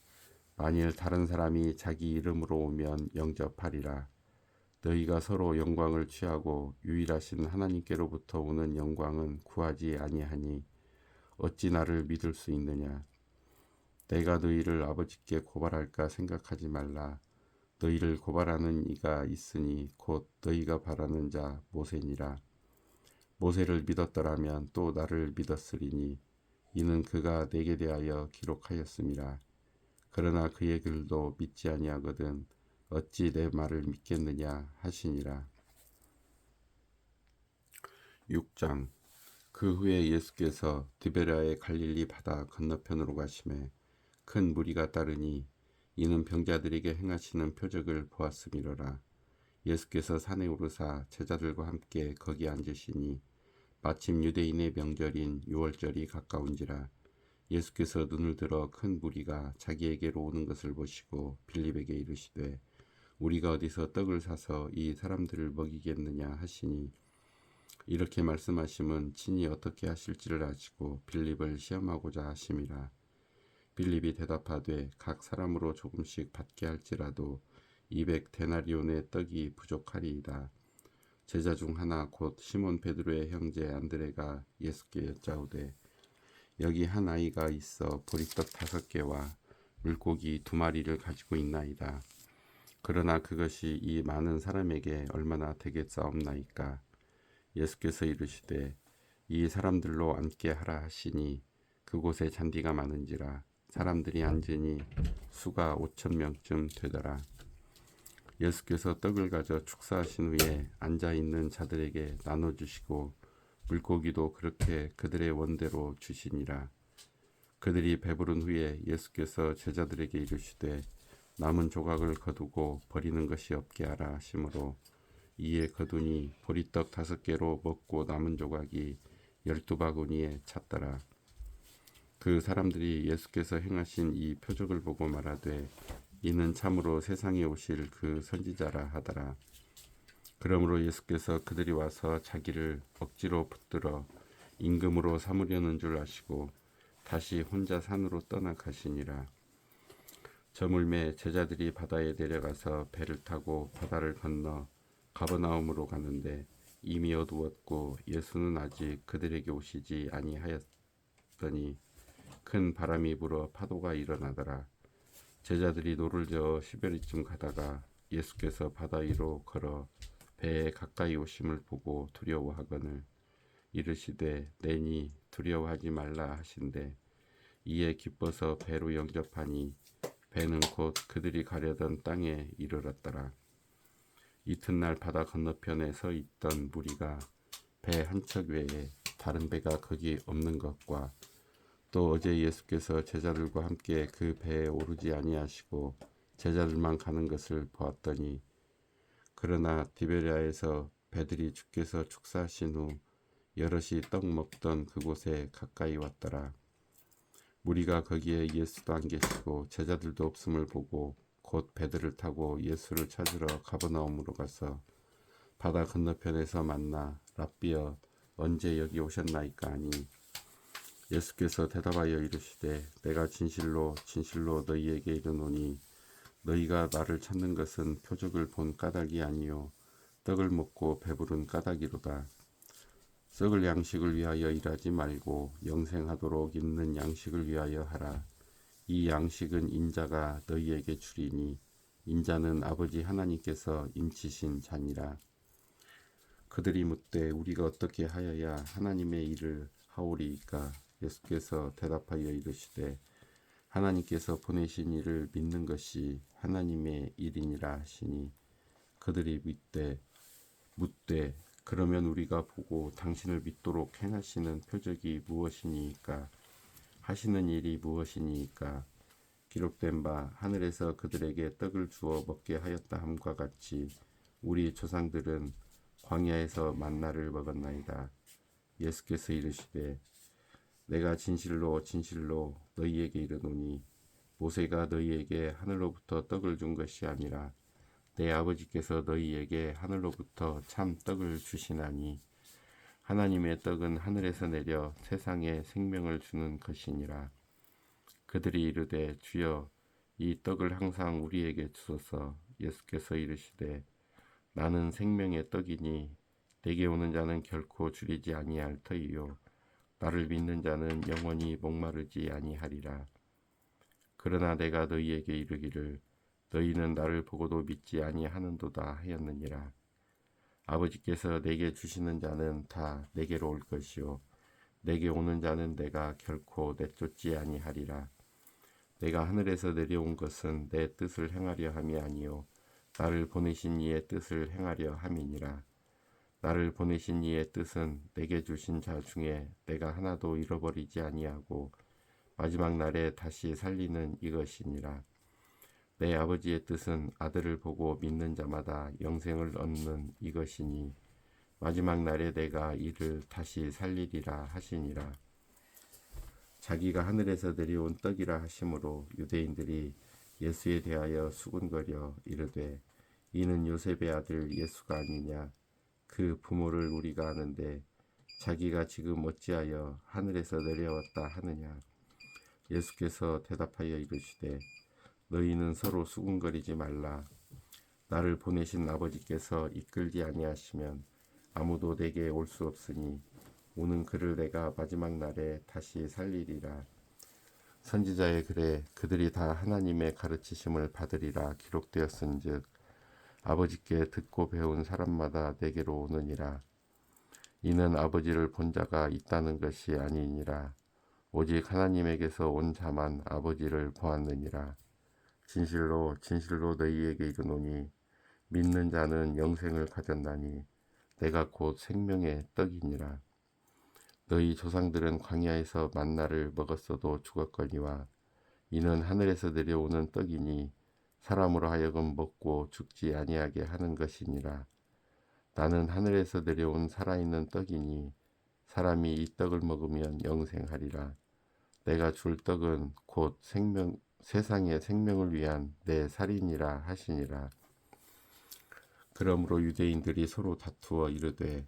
Speaker 1: 만일 다른 사람이 자기 이름으로 오면 영접하리라. 너희가 서로 영광을 취하고 유일하신 하나님께로부터 오는 영광은 구하지 아니하니 어찌 나를 믿을 수 있느냐. 내가 너희를 아버지께 고발할까 생각하지 말라. 너희를 고발하는 이가 있으니 곧 너희가 바라는 자 모세니라. 모세를 믿었더라면 또 나를 믿었으리니 이는 그가 내게 대하여 기록하였음이라. 그러나 그의 글도 믿지 아니하거든 어찌 내 말을 믿겠느냐 하시니라. 6장 그 후에 예수께서 디베랴의 갈릴리 바다 건너편으로 가시매 큰 무리가 따르니 이는 병자들에게 행하시는 표적을 보았음이로라. 예수께서 산에 오르사 제자들과 함께 거기 앉으시니 마침 유대인의 명절인 유월절이 가까운지라. 예수께서 눈을 들어 큰 무리가 자기에게로 오는 것을 보시고 빌립에게 이르시되 우리가 어디서 떡을 사서 이 사람들을 먹이겠느냐 하시니 이렇게 말씀하심은 친히 어떻게 하실지를 아시고 빌립을 시험하고자 하심이라. 빌립이 대답하되 각 사람으로 조금씩 받게 할지라도 200데나리온의 떡이 부족하리이다. 제자 중 하나 곧 시몬 베드로의 형제 안드레가 예수께 여짜오되 여기 한 아이가 있어 보리떡 5개와 물고기 2마리를 가지고 있나이다. 그러나 그것이 이 많은 사람에게 얼마나 되겠사옵나이까. 예수께서 이르시되 이 사람들로 앉게 하라 하시니 그곳에 잔디가 많은지라 사람들이 앉으니 수가 5,000명쯤 되더라. 예수께서 떡을 가져 축사하신 후에 앉아있는 자들에게 나눠주시고 물고기도 그렇게 그들의 원대로 주시니라. 그들이 배부른 후에 예수께서 제자들에게 이르시되 남은 조각을 거두고 버리는 것이 없게 하라 하시므로 이에 거두니 보리떡 5개로 먹고 남은 조각이 12바구니에 찼더라. 그 사람들이 예수께서 행하신 이 표적을 보고 말하되 이는 참으로 세상에 오실 그 선지자라 하더라. 그러므로 예수께서 그들이 와서 자기를 억지로 붙들어 임금으로 삼으려는 줄 아시고 다시 혼자 산으로 떠나가시니라. 저물매 제자들이 바다에 내려가서 배를 타고 바다를 건너 가버나움으로 가는데 이미 어두웠고 예수는 아직 그들에게 오시지 아니하였더니 큰 바람이 불어 파도가 일어나더라. 제자들이 노를 저어 시베리쯤 가다가 예수께서 바다 위로 걸어 배에 가까이 오심을 보고 두려워하거늘 이르시되 내니 두려워하지 말라 하신대 이에 기뻐서 배로 영접하니 배는 곧 그들이 가려던 땅에 이르렀더라. 이튿날 바다 건너편에 서 있던 무리가 배 한 척 외에 다른 배가 거기 없는 것과 또 어제 예수께서 제자들과 함께 그 배에 오르지 아니하시고 제자들만 가는 것을 보았더니 그러나 디베랴에서 배들이 주께서 축사하신 후 여럿이 떡 먹던 그곳에 가까이 왔더라. 무리가 거기에 예수도 안 계시고 제자들도 없음을 보고 곧 배들을 타고 예수를 찾으러 가버나움으로 가서 바다 건너편에서 만나 랍비여 언제 여기 오셨나이까 하니 예수께서 대답하여 이르시되 내가 진실로 진실로 너희에게 이르노니 너희가 나를 찾는 것은 표적을 본 까닭이 아니요 떡을 먹고 배부른 까닭이로다. 썩을 양식을 위하여 일하지 말고 영생하도록 있는 양식을 위하여 하라. 이 양식은 인자가 너희에게 주리니 인자는 아버지 하나님께서 인치신 자니라. 그들이 묻되 우리가 어떻게 하여야 하나님의 일을 하오리이까. 예수께서 대답하여 이르시되 하나님께서 보내신 이를 믿는 것이 하나님의 일이니라 하시니 그들이 묻되 그러면 우리가 보고 당신을 믿도록 행하시는 표적이 무엇이니까 하시는 일이 무엇이니까 기록된 바 하늘에서 그들에게 떡을 주어 먹게 하였다 함과 같이 우리 조상들은 광야에서 만나를 먹었나이다. 예수께서 이르시되 내가 진실로 진실로 너희에게 이르노니 모세가 너희에게 하늘로부터 떡을 준 것이 아니라 내 아버지께서 너희에게 하늘로부터 참 떡을 주시나니 하나님의 떡은 하늘에서 내려 세상에 생명을 주는 것이니라. 그들이 이르되 주여 이 떡을 항상 우리에게 주소서. 예수께서 이르시되 나는 생명의 떡이니 내게 오는 자는 결코 줄이지 아니할 터이요 나를 믿는 자는 영원히 목마르지 아니하리라. 그러나 내가 너희에게 이르기를 너희는 나를 보고도 믿지 아니하는도다 하였느니라. 아버지께서 내게 주시는 자는 다 내게로 올 것이요 내게 오는 자는 내가 결코 내쫓지 아니하리라. 내가 하늘에서 내려온 것은 내 뜻을 행하려 함이 아니요 나를 보내신 이의 뜻을 행하려 함이니라. 나를 보내신 이의 뜻은 내게 주신 자 중에 내가 하나도 잃어버리지 아니하고 마지막 날에 다시 살리는 이것이니라. 내 아버지의 뜻은 아들을 보고 믿는 자마다 영생을 얻는 이것이니 마지막 날에 내가 이를 다시 살리리라 하시니라. 자기가 하늘에서 내려온 떡이라 하심으로 유대인들이 예수에 대하여 수군거려 이르되 이는 요셉의 아들 예수가 아니냐. 그 부모를 우리가 아는데 자기가 지금 어찌하여 하늘에서 내려왔다 하느냐. 예수께서 대답하여 이르시되 너희는 서로 수군거리지 말라. 나를 보내신 아버지께서 이끌지 아니하시면 아무도 내게 올 수 없으니 오는 그를 내가 마지막 날에 다시 살리리라. 선지자의 글에 그들이 다 하나님의 가르치심을 받으리라 기록되었은즉 아버지께 듣고 배운 사람마다 내게로 오느니라. 이는 아버지를 본 자가 있다는 것이 아니니라. 오직 하나님에게서 온 자만 아버지를 보았느니라. 진실로 진실로 너희에게 이르노니 믿는 자는 영생을 가졌나니 내가 곧 생명의 떡이니라. 너희 조상들은 광야에서 만나를 먹었어도 죽었거니와 이는 하늘에서 내려오는 떡이니 사람으로 하여금 먹고 죽지 아니하게 하는 것이니라. 나는 하늘에서 내려온 살아있는 떡이니 사람이 이 떡을 먹으면 영생하리라. 내가 줄 떡은 곧 세상의 생명을 위한 내 살이니라 하시니라. 그러므로 유대인들이 서로 다투어 이르되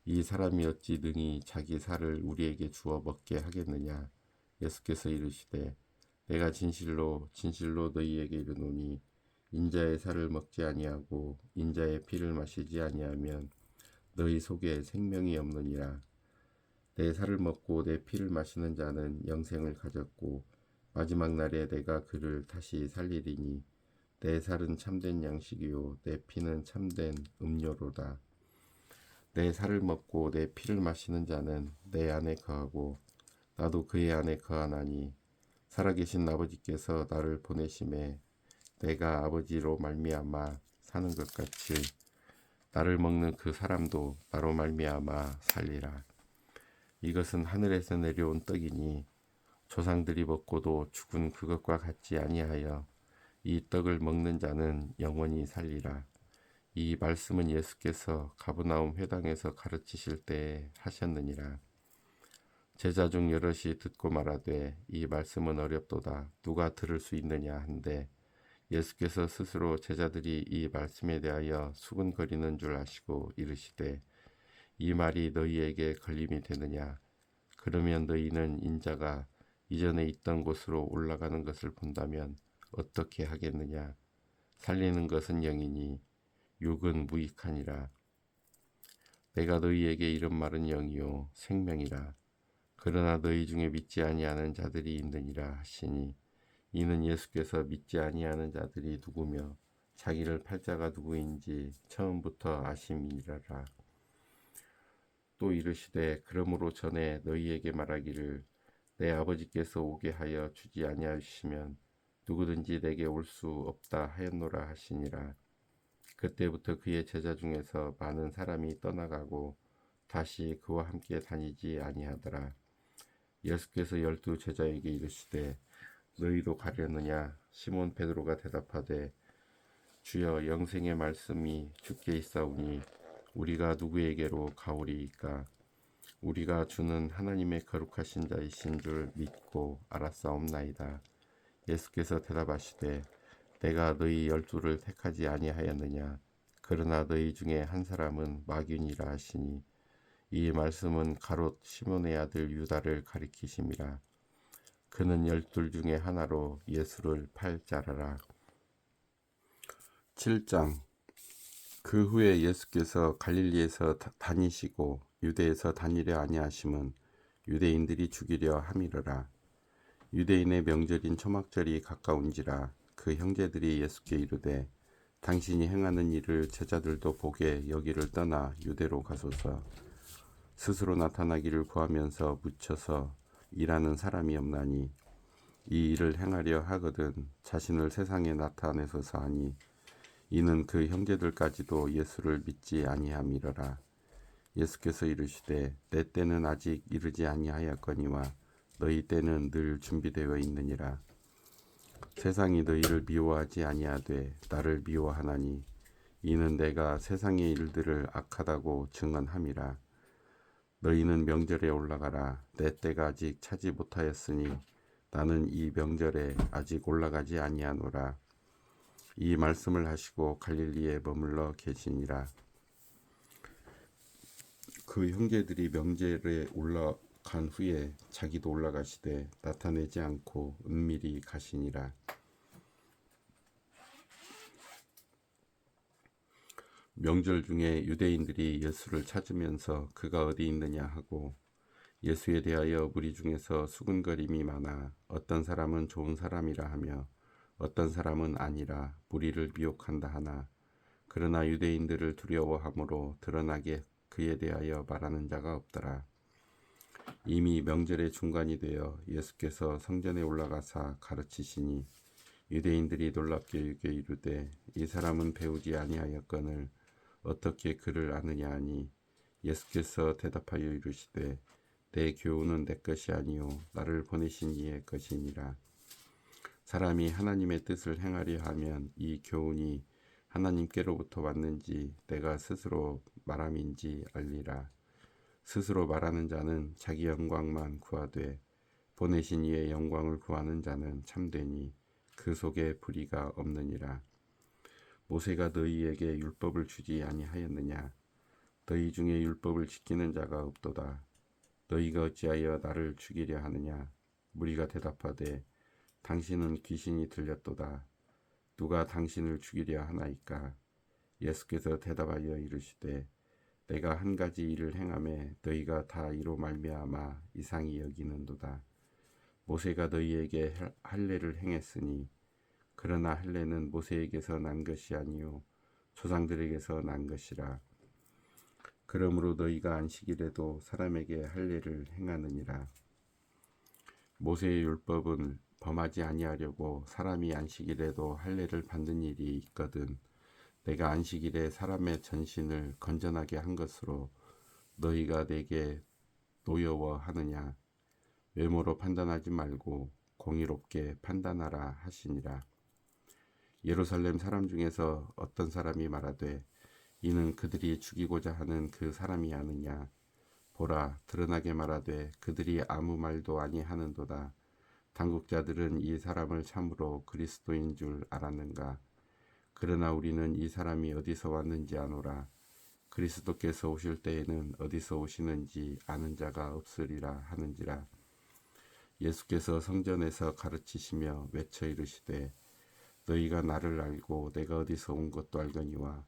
Speaker 1: 이 사람이 어찌 능히 자기 살을 우리에게 주어 먹게 하겠느냐. 예수께서 이르시되 내가 진실로 진실로 너희에게 이르노니 인자의 살을 먹지 아니하고 인자의 피를 마시지 아니하면 너희 속에 생명이 없느니라. 내 살을 먹고 내 피를 마시는 자는 영생을 가졌고 마지막 날에 내가 그를 다시 살리리니 내 살은 참된 양식이요 내 피는 참된 음료로다. 내 살을 먹고 내 피를 마시는 자는 내 안에 거하고 나도 그의 안에 거하나니 살아계신 아버지께서 나를 보내심에 내가 아버지로 말미암아 사는 것 같이 나를 먹는 그 사람도 나로 말미암아 살리라. 이것은 하늘에서 내려온 떡이니 조상들이 먹고도 죽은 그것과 같지 아니하여 이 떡을 먹는 자는 영원히 살리라. 이 말씀은 예수께서 가버나움 회당에서 가르치실 때에 하셨느니라. 제자 중 여럿이 듣고 말하되 이 말씀은 어렵도다 누가 들을 수 있느냐 한데 예수께서 스스로 제자들이 이 말씀에 대하여 수군거리는 줄 아시고 이르시되 이 말이 너희에게 걸림이 되느냐. 그러면 너희는 인자가 이전에 있던 곳으로 올라가는 것을 본다면 어떻게 하겠느냐. 살리는 것은 영이니 육은 무익하니라. 내가 너희에게 이른 말은 영이요 생명이라. 그러나 너희 중에 믿지 아니하는 자들이 있느니라 하시니 이는 예수께서 믿지 아니하는 자들이 누구며 자기를 팔 자가 누구인지 처음부터 아심이니라. 또 이르시되 그러므로 전에 너희에게 말하기를 내 아버지께서 오게 하여 주지 아니하시면 누구든지 내게 올 수 없다 하였노라 하시니라. 그때부터 그의 제자 중에서 많은 사람이 떠나가고 다시 그와 함께 다니지 아니하더라. 예수께서 12 제자에게 이르시되 너희도 가려느냐. 시몬 베드로가 대답하되 주여 영생의 말씀이 주께 있사오니 우리가 누구에게로 가오리이까. 우리가 주는 하나님의 거룩하신 자이신 줄 믿고 알았사옵나이다. 예수께서 대답하시되 내가 너희 12를 택하지 아니하였느냐. 그러나 너희 중에 한 사람은 마귀니라 하시니 이 말씀은 가롯 시몬의 아들 유다를 가리키심이라. 그는 12 중에 하나로 예수를 팔 자라라. 7장. 그 후에 예수께서 갈릴리에서 다니시고 유대에서 다니려 아니하심은 유대인들이 죽이려 함이러라. 유대인의 명절인 초막절이 가까운지라. 그 형제들이 예수께 이르되 당신이 행하는 일을 제자들도 보게 여기를 떠나 유대로 가소서. 스스로 나타나기를 구하면서 묻혀서 일하는 사람이 없나니 이 일을 행하려 하거든 자신을 세상에 나타내소서 하니 이는 그 형제들까지도 예수를 믿지 아니함이러라. 예수께서 이르시되 내 때는 아직 이르지 아니하였거니와 너희 때는 늘 준비되어 있느니라. 세상이 너희를 미워하지 아니하되 나를 미워하나니 이는 내가 세상의 일들을 악하다고 증언함이라. 너희는 명절에 올라가라. 내 때가 아직 차지 못하였으니 나는 이 명절에 아직 올라가지 아니하노라. 이 말씀을 하시고 갈릴리에 머물러 계시니라. 그 형제들이 명절에 올라간 후에 자기도 올라가시되 나타내지 않고 은밀히 가시니라. 명절 중에 유대인들이 예수를 찾으면서 그가 어디 있느냐 하고 예수에 대하여 무리 중에서 수군거림이 많아 어떤 사람은 좋은 사람이라 하며 어떤 사람은 아니라 무리를 미혹한다 하나 그러나 유대인들을 두려워함으로 드러나게 그에 대하여 말하는 자가 없더라. 이미 명절의 중간이 되어 예수께서 성전에 올라가사 가르치시니 유대인들이 놀랍게 여겨 이르되 이 사람은 배우지 아니하였거늘 어떻게 그를 아느냐 하니 예수께서 대답하여 이르시되 내 교훈은 내 것이 아니요 나를 보내신 이의 것이니라. 사람이 하나님의 뜻을 행하려 하면 이 교훈이 하나님께로부터 왔는지 내가 스스로 말함인지 알리라. 스스로 말하는 자는 자기 영광만 구하되 보내신 이의 영광을 구하는 자는 참되니 그 속에 불의가 없느니라. 모세가 너희에게 율법을 주지 아니하였느냐? 너희 중에 율법을 지키는 자가 없도다. 너희가 어찌하여 나를 죽이려 하느냐? 무리가 대답하되 당신은 귀신이 들렸도다. 누가 당신을 죽이려 하나이까? 예수께서 대답하여 이르시되 내가 한 가지 일을 행하매 너희가 다 이로 말미암아 이상히 여기는도다. 모세가 너희에게 할례를 행했으니 그러나 할례는 모세에게서 난 것이 아니요 조상들에게서 난 것이라. 그러므로 너희가 안식일에도 사람에게 할례를 행하느니라. 모세의 율법은 범하지 아니하려고 사람이 안식일에도 할례를 받는 일이 있거든 내가 안식일에 사람의 전신을 건전하게 한 것으로 너희가 내게 노여워하느냐? 외모로 판단하지 말고 공의롭게 판단하라 하시니라. 예루살렘 사람 중에서 어떤 사람이 말하되 이는 그들이 죽이고자 하는 그 사람이 아느냐? 보라, 드러나게 말하되 그들이 아무 말도 아니하는도다. 당국자들은 이 사람을 참으로 그리스도인 줄 알았는가? 그러나 우리는 이 사람이 어디서 왔는지 아노라. 그리스도께서 오실 때에는 어디서 오시는지 아는 자가 없으리라 하는지라. 예수께서 성전에서 가르치시며 외쳐 이르시되 너희가 나를 알고 내가 어디서 온 것도 알거니와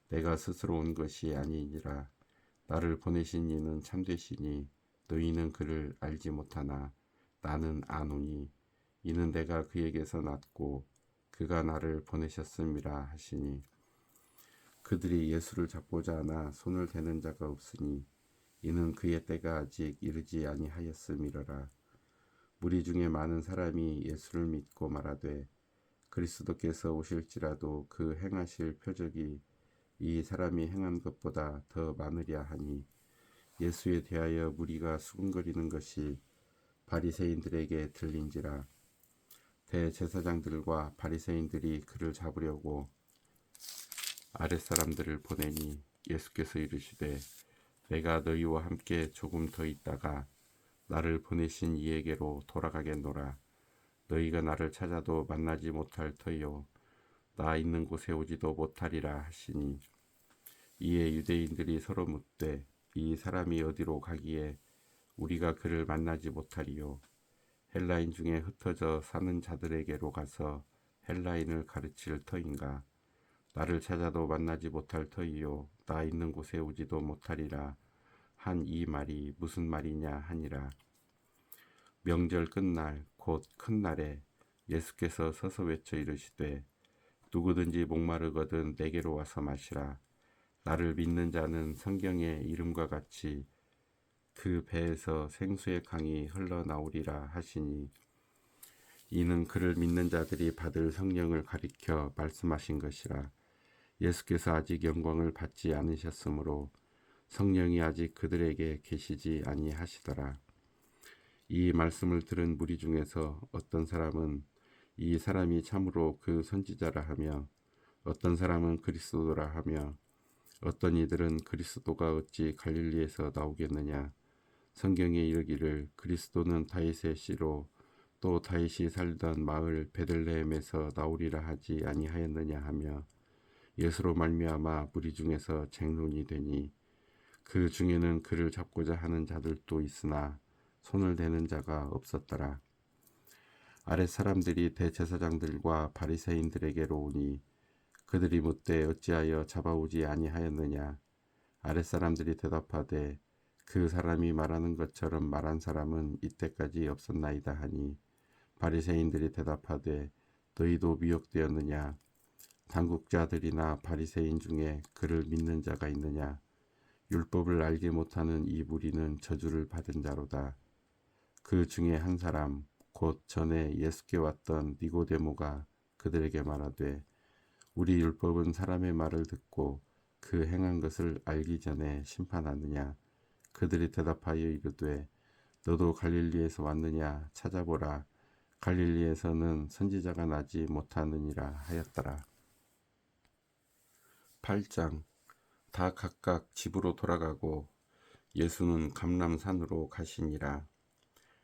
Speaker 1: 내가 스스로 온 것이 아니니라. 나를 보내신 이는 참되시니 너희는 그를 알지 못하나 나는 아노니 이는 내가 그에게서 났고 그가 나를 보내셨음이라 하시니 그들이 예수를 잡고자 하나 손을 대는 자가 없으니 이는 그의 때가 아직 이르지 아니하였음이러라. 무리 중에 많은 사람이 예수를 믿고 말하되 그리스도께서 오실지라도 그 행하실 표적이 이 사람이 행한 것보다 더 많으랴 하니 예수에 대하여 무리가 수군거리는 것이 바리새인들에게 들린지라. 대제사장들과 바리새인들이 그를 잡으려고 아랫사람들을 보내니 예수께서 이르시되 내가 너희와 함께 조금 더 있다가 나를 보내신 이에게로 돌아가겠노라. 너희가 나를 찾아도 만나지 못할 터이요 나 있는 곳에 오지도 못하리라 하시니 이에 유대인들이 서로 묻되 이 사람이 어디로 가기에 우리가 그를 만나지 못하리요? 헬라인 중에 흩어져 사는 자들에게로 가서 헬라인을 가르칠 터인가? 나를 찾아도 만나지 못할 터이요 나 있는 곳에 오지도 못하리라 한 이 말이 무슨 말이냐 하니라. 명절 끝날 곧 큰 날에 예수께서 서서 외쳐 이르시되 누구든지 목마르거든 내게로 와서 마시라. 나를 믿는 자는 성경의 이름과 같이 그 배에서 생수의 강이 흘러나오리라 하시니 이는 그를 믿는 자들이 받을 성령을 가리켜 말씀하신 것이라. 예수께서 아직 영광을 받지 않으셨으므로 성령이 아직 그들에게 계시지 아니하시더라. 이 말씀을 들은 무리 중에서 어떤 사람은 이 사람이 참으로 그 선지자라 하며 어떤 사람은 그리스도라 하며 어떤 이들은 그리스도가 어찌 갈릴리에서 나오겠느냐? 성경에 이르기를 그리스도는 다윗의 씨로 또 다윗이 살던 마을 베들레헴에서 나오리라 하지 아니하였느냐 하며 예수로 말미암아 무리 중에서 쟁론이 되니 그 중에는 그를 잡고자 하는 자들도 있으나 손을 대는 자가 없었더라. 아랫 사람들이 대제사장들과 바리새인들에게로 오니 그들이 묻되 어찌하여 잡아오지 아니하였느냐? 아랫 사람들이 대답하되 그 사람이 말하는 것처럼 말한 사람은 이때까지 없었나이다 하니 바리새인들이 대답하되 너희도 미혹되었느냐? 당국자들이나 바리새인 중에 그를 믿는 자가 있느냐? 율법을 알지 못하는 이 무리는 저주를 받은 자로다. 그 중에 한 사람 곧 전에 예수께 왔던 니고데모가 그들에게 말하되 우리 율법은 사람의 말을 듣고 그 행한 것을 알기 전에 심판하느냐? 그들이 대답하여 이르되 너도 갈릴리에서 왔느냐? 찾아보라. 갈릴리에서는 선지자가 나지 못하느니라 하였더라. 8장. 다 각각 집으로 돌아가고 예수는 감람산으로 가시니라.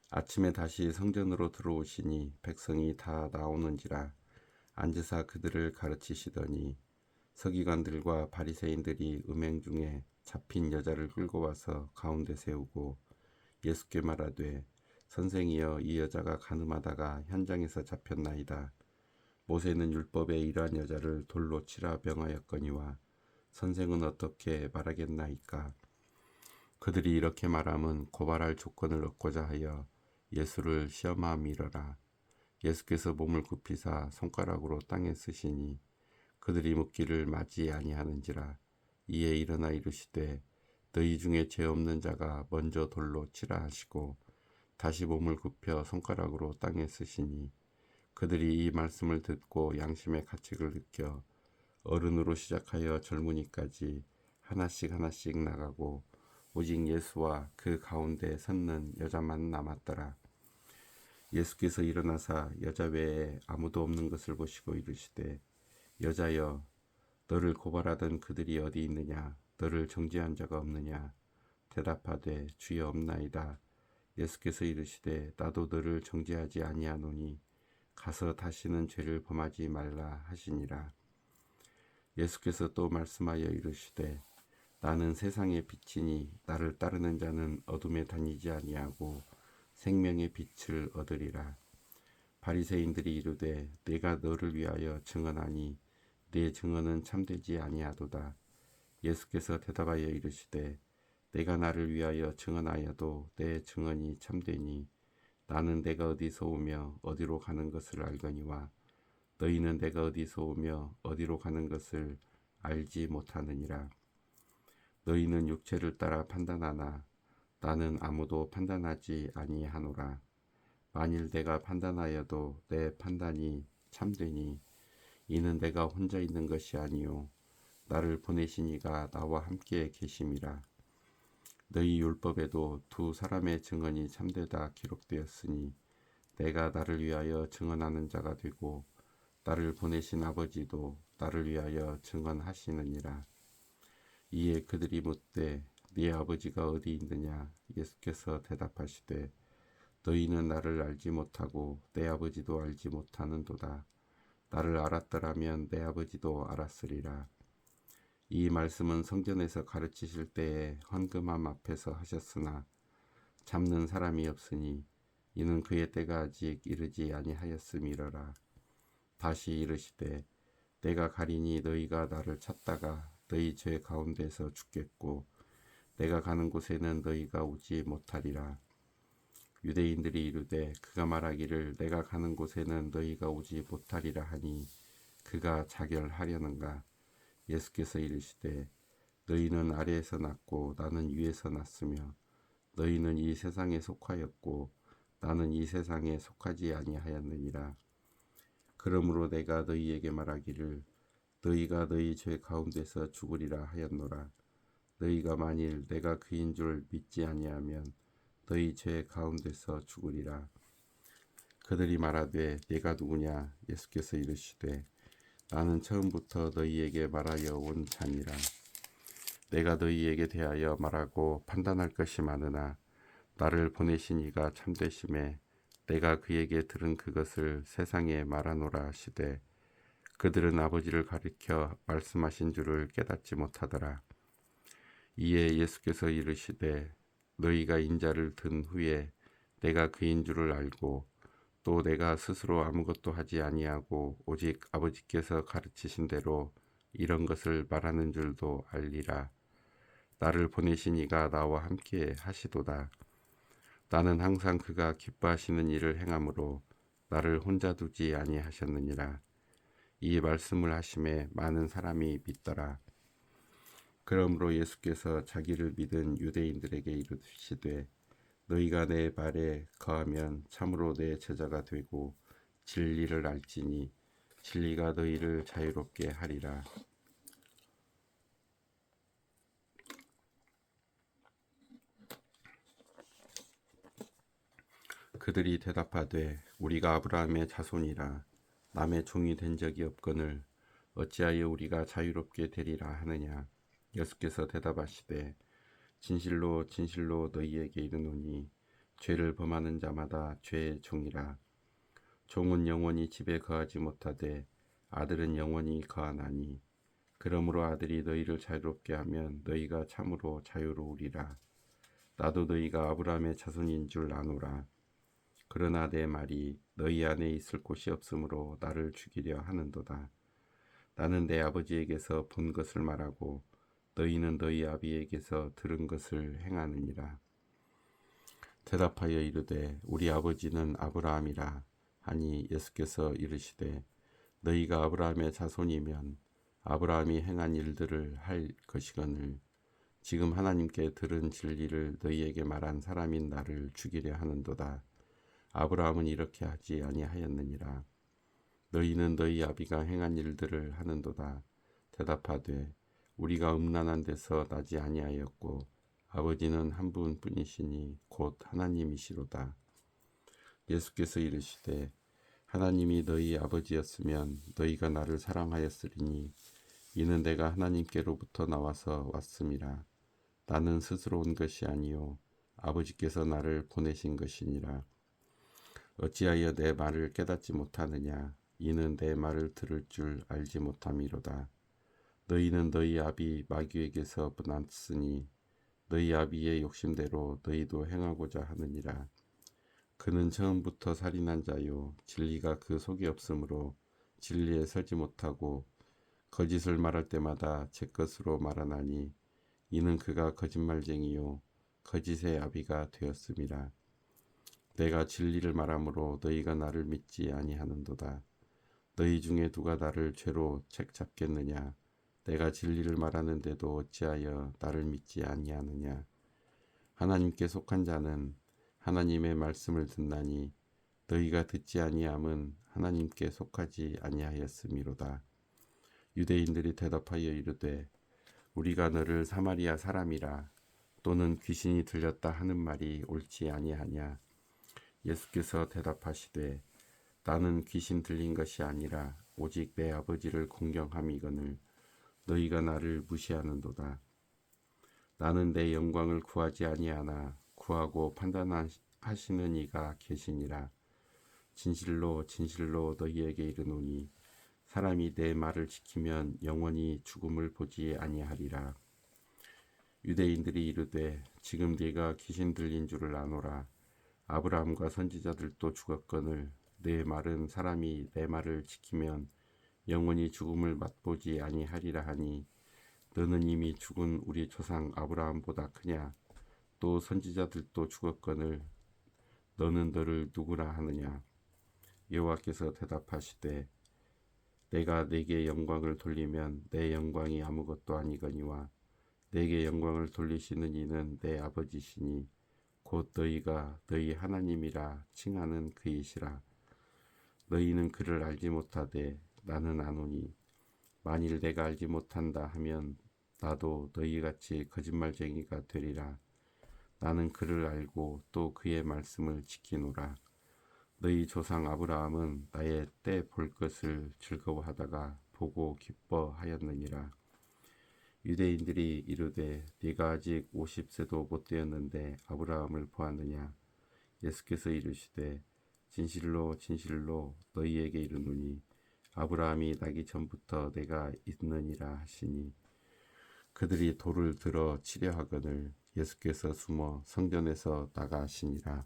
Speaker 1: 아침에 다시 성전으로 들어오시니 백성이 다 나오는지라 앉으사 그들을 가르치시더니 서기관들과 바리새인들이 음행 중에 잡힌 여자를 끌고 와서 가운데 세우고 예수께 말하되 선생이여 이 여자가 간음하다가 현장에서 잡혔나이다. 모세는 율법에 이러한 여자를 돌로 치라 명하였거니와 선생은 어떻게 말하겠나이까? 그들이 이렇게 말함은 고발할 조건을 얻고자 하여 예수를 시험함이러라. 예수께서 몸을 굽히사 손가락으로 땅에 쓰시니 그들이 묻기를 맞이 아니하는지라. 이에 일어나 이르시되 너희 중에 죄 없는 자가 먼저 돌로 치라 하시고 다시 몸을 굽혀 손가락으로 땅에 쓰시니 그들이 이 말씀을 듣고 양심의 가책을 느껴 어른으로 시작하여 젊은이까지 하나씩 하나씩 나가고 오직 예수와 그 가운데 섰는 여자만 남았더라. 예수께서 일어나사 여자 외에 아무도 없는 것을 보시고 이르시되 여자여 너를 고발하던 그들이 어디 있느냐? 너를 정죄한 자가 없느냐? 대답하되 주여 없나이다. 예수께서 이르시되 나도 너를 정죄하지 아니하노니 가서 다시는 죄를 범하지 말라 하시니라. 예수께서 또 말씀하여 이르시되 나는 세상의 빛이니 나를 따르는 자는 어둠에 다니지 아니하고 생명의 빛을 얻으리라. 바리새인들이 이르되 내가 너를 위하여 증언하니 내 증언은 참되지 아니하도다. 예수께서 대답하여 이르시되 내가 나를 위하여 증언하여도 내 증언이 참되니 나는 내가 어디서 오며 어디로 가는 것을 알거니와 너희는 내가 어디서 오며 어디로 가는 것을 알지 못하느니라. 너희는 육체를 따라 판단하나 나는 아무도 판단하지 아니하노라. 만일 내가 판단하여도 내 판단이 참되니 이는 내가 혼자 있는 것이 아니요 나를 보내신 이가 나와 함께 계심이라. 너희 율법에도 두 사람의 증언이 참되다 기록되었으니 내가 나를 위하여 증언하는 자가 되고 나를 보내신 아버지도 나를 위하여 증언하시느니라. 이에 그들이 묻되 네 아버지가 어디 있느냐? 예수께서 대답하시되 너희는 나를 알지 못하고 내 아버지도 알지 못하는도다. 나를 알았더라면 내 아버지도 알았으리라. 이 말씀은 성전에서 가르치실 때에 헌금함 앞에서 하셨으나 잡는 사람이 없으니 이는 그의 때가 아직 이르지 아니하였음이러라. 다시 이르시되 내가 가리니 너희가 나를 찾다가 너희 죄 가운데서 죽겠고 내가 가는 곳에는 너희가 오지 못하리라. 유대인들이 이르되 그가 말하기를 내가 가는 곳에는 너희가 오지 못하리라 하니 그가 자결하려는가? 예수께서 이르시되 너희는 아래에서 났고 나는 위에서 났으며 너희는 이 세상에 속하였고 나는 이 세상에 속하지 아니하였느니라. 그러므로 내가 너희에게 말하기를 너희가 너희 죄 가운데서 죽으리라 하였노라. 너희가 만일 내가 그인 줄 믿지 아니하면 너희 죄 가운데서 죽으리라. 그들이 말하되 네가 누구냐? 예수께서 이르시되 나는 처음부터 너희에게 말하여 온 자니라. 내가 너희에게 대하여 말하고 판단할 것이 많으나 나를 보내신 이가 참되심에 내가 그에게 들은 그것을 세상에 말하노라 하시되 그들은 아버지를 가리켜 말씀하신 줄을 깨닫지 못하더라. 이에 예수께서 이르시되 너희가 인자를 든 후에 내가 그인 줄을 알고 또 내가 스스로 아무것도 하지 아니하고 오직 아버지께서 가르치신 대로 이런 것을 말하는 줄도 알리라. 나를 보내신 이가 나와 함께 하시도다. 나는 항상 그가 기뻐하시는 일을 행함으로 나를 혼자 두지 아니하셨느니라. 이 말씀을 하심에 많은 사람이 믿더라. 그러므로 예수께서 자기를 믿은 유대인들에게 이르시되 너희가 내 말에 거하면 참으로 내 제자가 되고 진리를 알지니 진리가 너희를 자유롭게 하리라. 그들이 대답하되 우리가 아브라함의 자손이라 남의 종이 된 적이 없거늘 어찌하여 우리가 자유롭게 되리라 하느냐. 예수께서 대답하시되 진실로 진실로 너희에게 이르노니 죄를 범하는 자마다 죄의 종이라. 종은 영원히 집에 거하지 못하되 아들은 영원히 거하나니 그러므로 아들이 너희를 자유롭게 하면 너희가 참으로 자유로우리라. 나도 너희가 아브라함의 자손인 줄 아노라. 그러나 내 말이 너희 안에 있을 곳이 없으므로 나를 죽이려 하는도다. 나는 내 아버지에게서 본 것을 말하고 너희는 너희 아비에게서 들은 것을 행하느니라. 대답하여 이르되 우리 아버지는 아브라함이라 하니 예수께서 이르시되 너희가 아브라함의 자손이면 아브라함이 행한 일들을 할 것이거늘 지금 하나님께 들은 진리를 너희에게 말한 사람인 나를 죽이려 하는도다. 아브라함은 이렇게 하지 아니하였느니라. 너희는 너희 아비가 행한 일들을 하는도다. 대답하되 우리가 음란한 데서 나지 아니하였고 아버지는 한 분뿐이시니 곧 하나님이시로다. 예수께서 이르시되 하나님이 너희 아버지였으면 너희가 나를 사랑하였으리니 이는 내가 하나님께로부터 나와서 왔음이라. 나는 스스로 온 것이 아니요 아버지께서 나를 보내신 것이니라. 어찌하여 내 말을 깨닫지 못하느냐. 이는 내 말을 들을 줄 알지 못함이로다. 너희는 너희 아비 마귀에게서 났으니 너희 아비의 욕심대로 너희도 행하고자 하느니라. 그는 처음부터 살인한 자요 진리가 그 속에 없으므로 진리에 서지 못하고 거짓을 말할 때마다 제 것으로 말하나니 이는 그가 거짓말쟁이요 거짓의 아비가 되었음이라. 내가 진리를 말하므로 너희가 나를 믿지 아니하는도다. 너희 중에 누가 나를 죄로 책잡겠느냐. 내가 진리를 말하는데도 어찌하여 나를 믿지 아니하느냐. 하나님께 속한 자는 하나님의 말씀을 듣나니 너희가 듣지 아니함은 하나님께 속하지 아니하였음이로다. 유대인들이 대답하여 이르되 우리가 너를 사마리아 사람이라 또는 귀신이 들렸다 하는 말이 옳지 아니하냐. 예수께서 대답하시되 나는 귀신 들린 것이 아니라 오직 내 아버지를 공경함이거늘 너희가 나를 무시하는도다. 나는 내 영광을 구하지 아니하나 구하고 판단하시는 이가 계시니라. 진실로 진실로 너희에게 이르노니 사람이 내 말을 지키면 영원히 죽음을 보지 아니하리라. 유대인들이 이르되 지금 네가 귀신 들린 줄을 아노라. 아브라함과 선지자들도 죽었거늘 내 말은 사람이 내 말을 지키면 영원히 죽음을 맛보지 아니하리라 하니 너는 이미 죽은 우리 조상 아브라함보다 크냐. 또 선지자들도 죽었거늘 너는 너를 누구라 하느냐. 여호와께서 대답하시되 내가 네게 영광을 돌리면 내 영광이 아무것도 아니거니와 내게 영광을 돌리시는 이는 내 아버지시니 곧 너희가 너희 하나님이라 칭하는 그이시라. 너희는 그를 알지 못하되 나는 아노니 만일 내가 알지 못한다 하면 나도 너희같이 거짓말쟁이가 되리라. 나는 그를 알고 또 그의 말씀을 지키노라. 너희 조상 아브라함은 나의 때 볼 것을 즐거워하다가 보고 기뻐하였느니라. 유대인들이 이르되 네가 아직 50세도 못 되었는데 아브라함을 보았느냐. 예수께서 이르시되 진실로 진실로 너희에게 이르노니 아브라함이 나기 전부터 내가 있느니라 하시니 그들이 돌을 들어 치려 하거늘 예수께서 숨어 성전에서 나가시니라.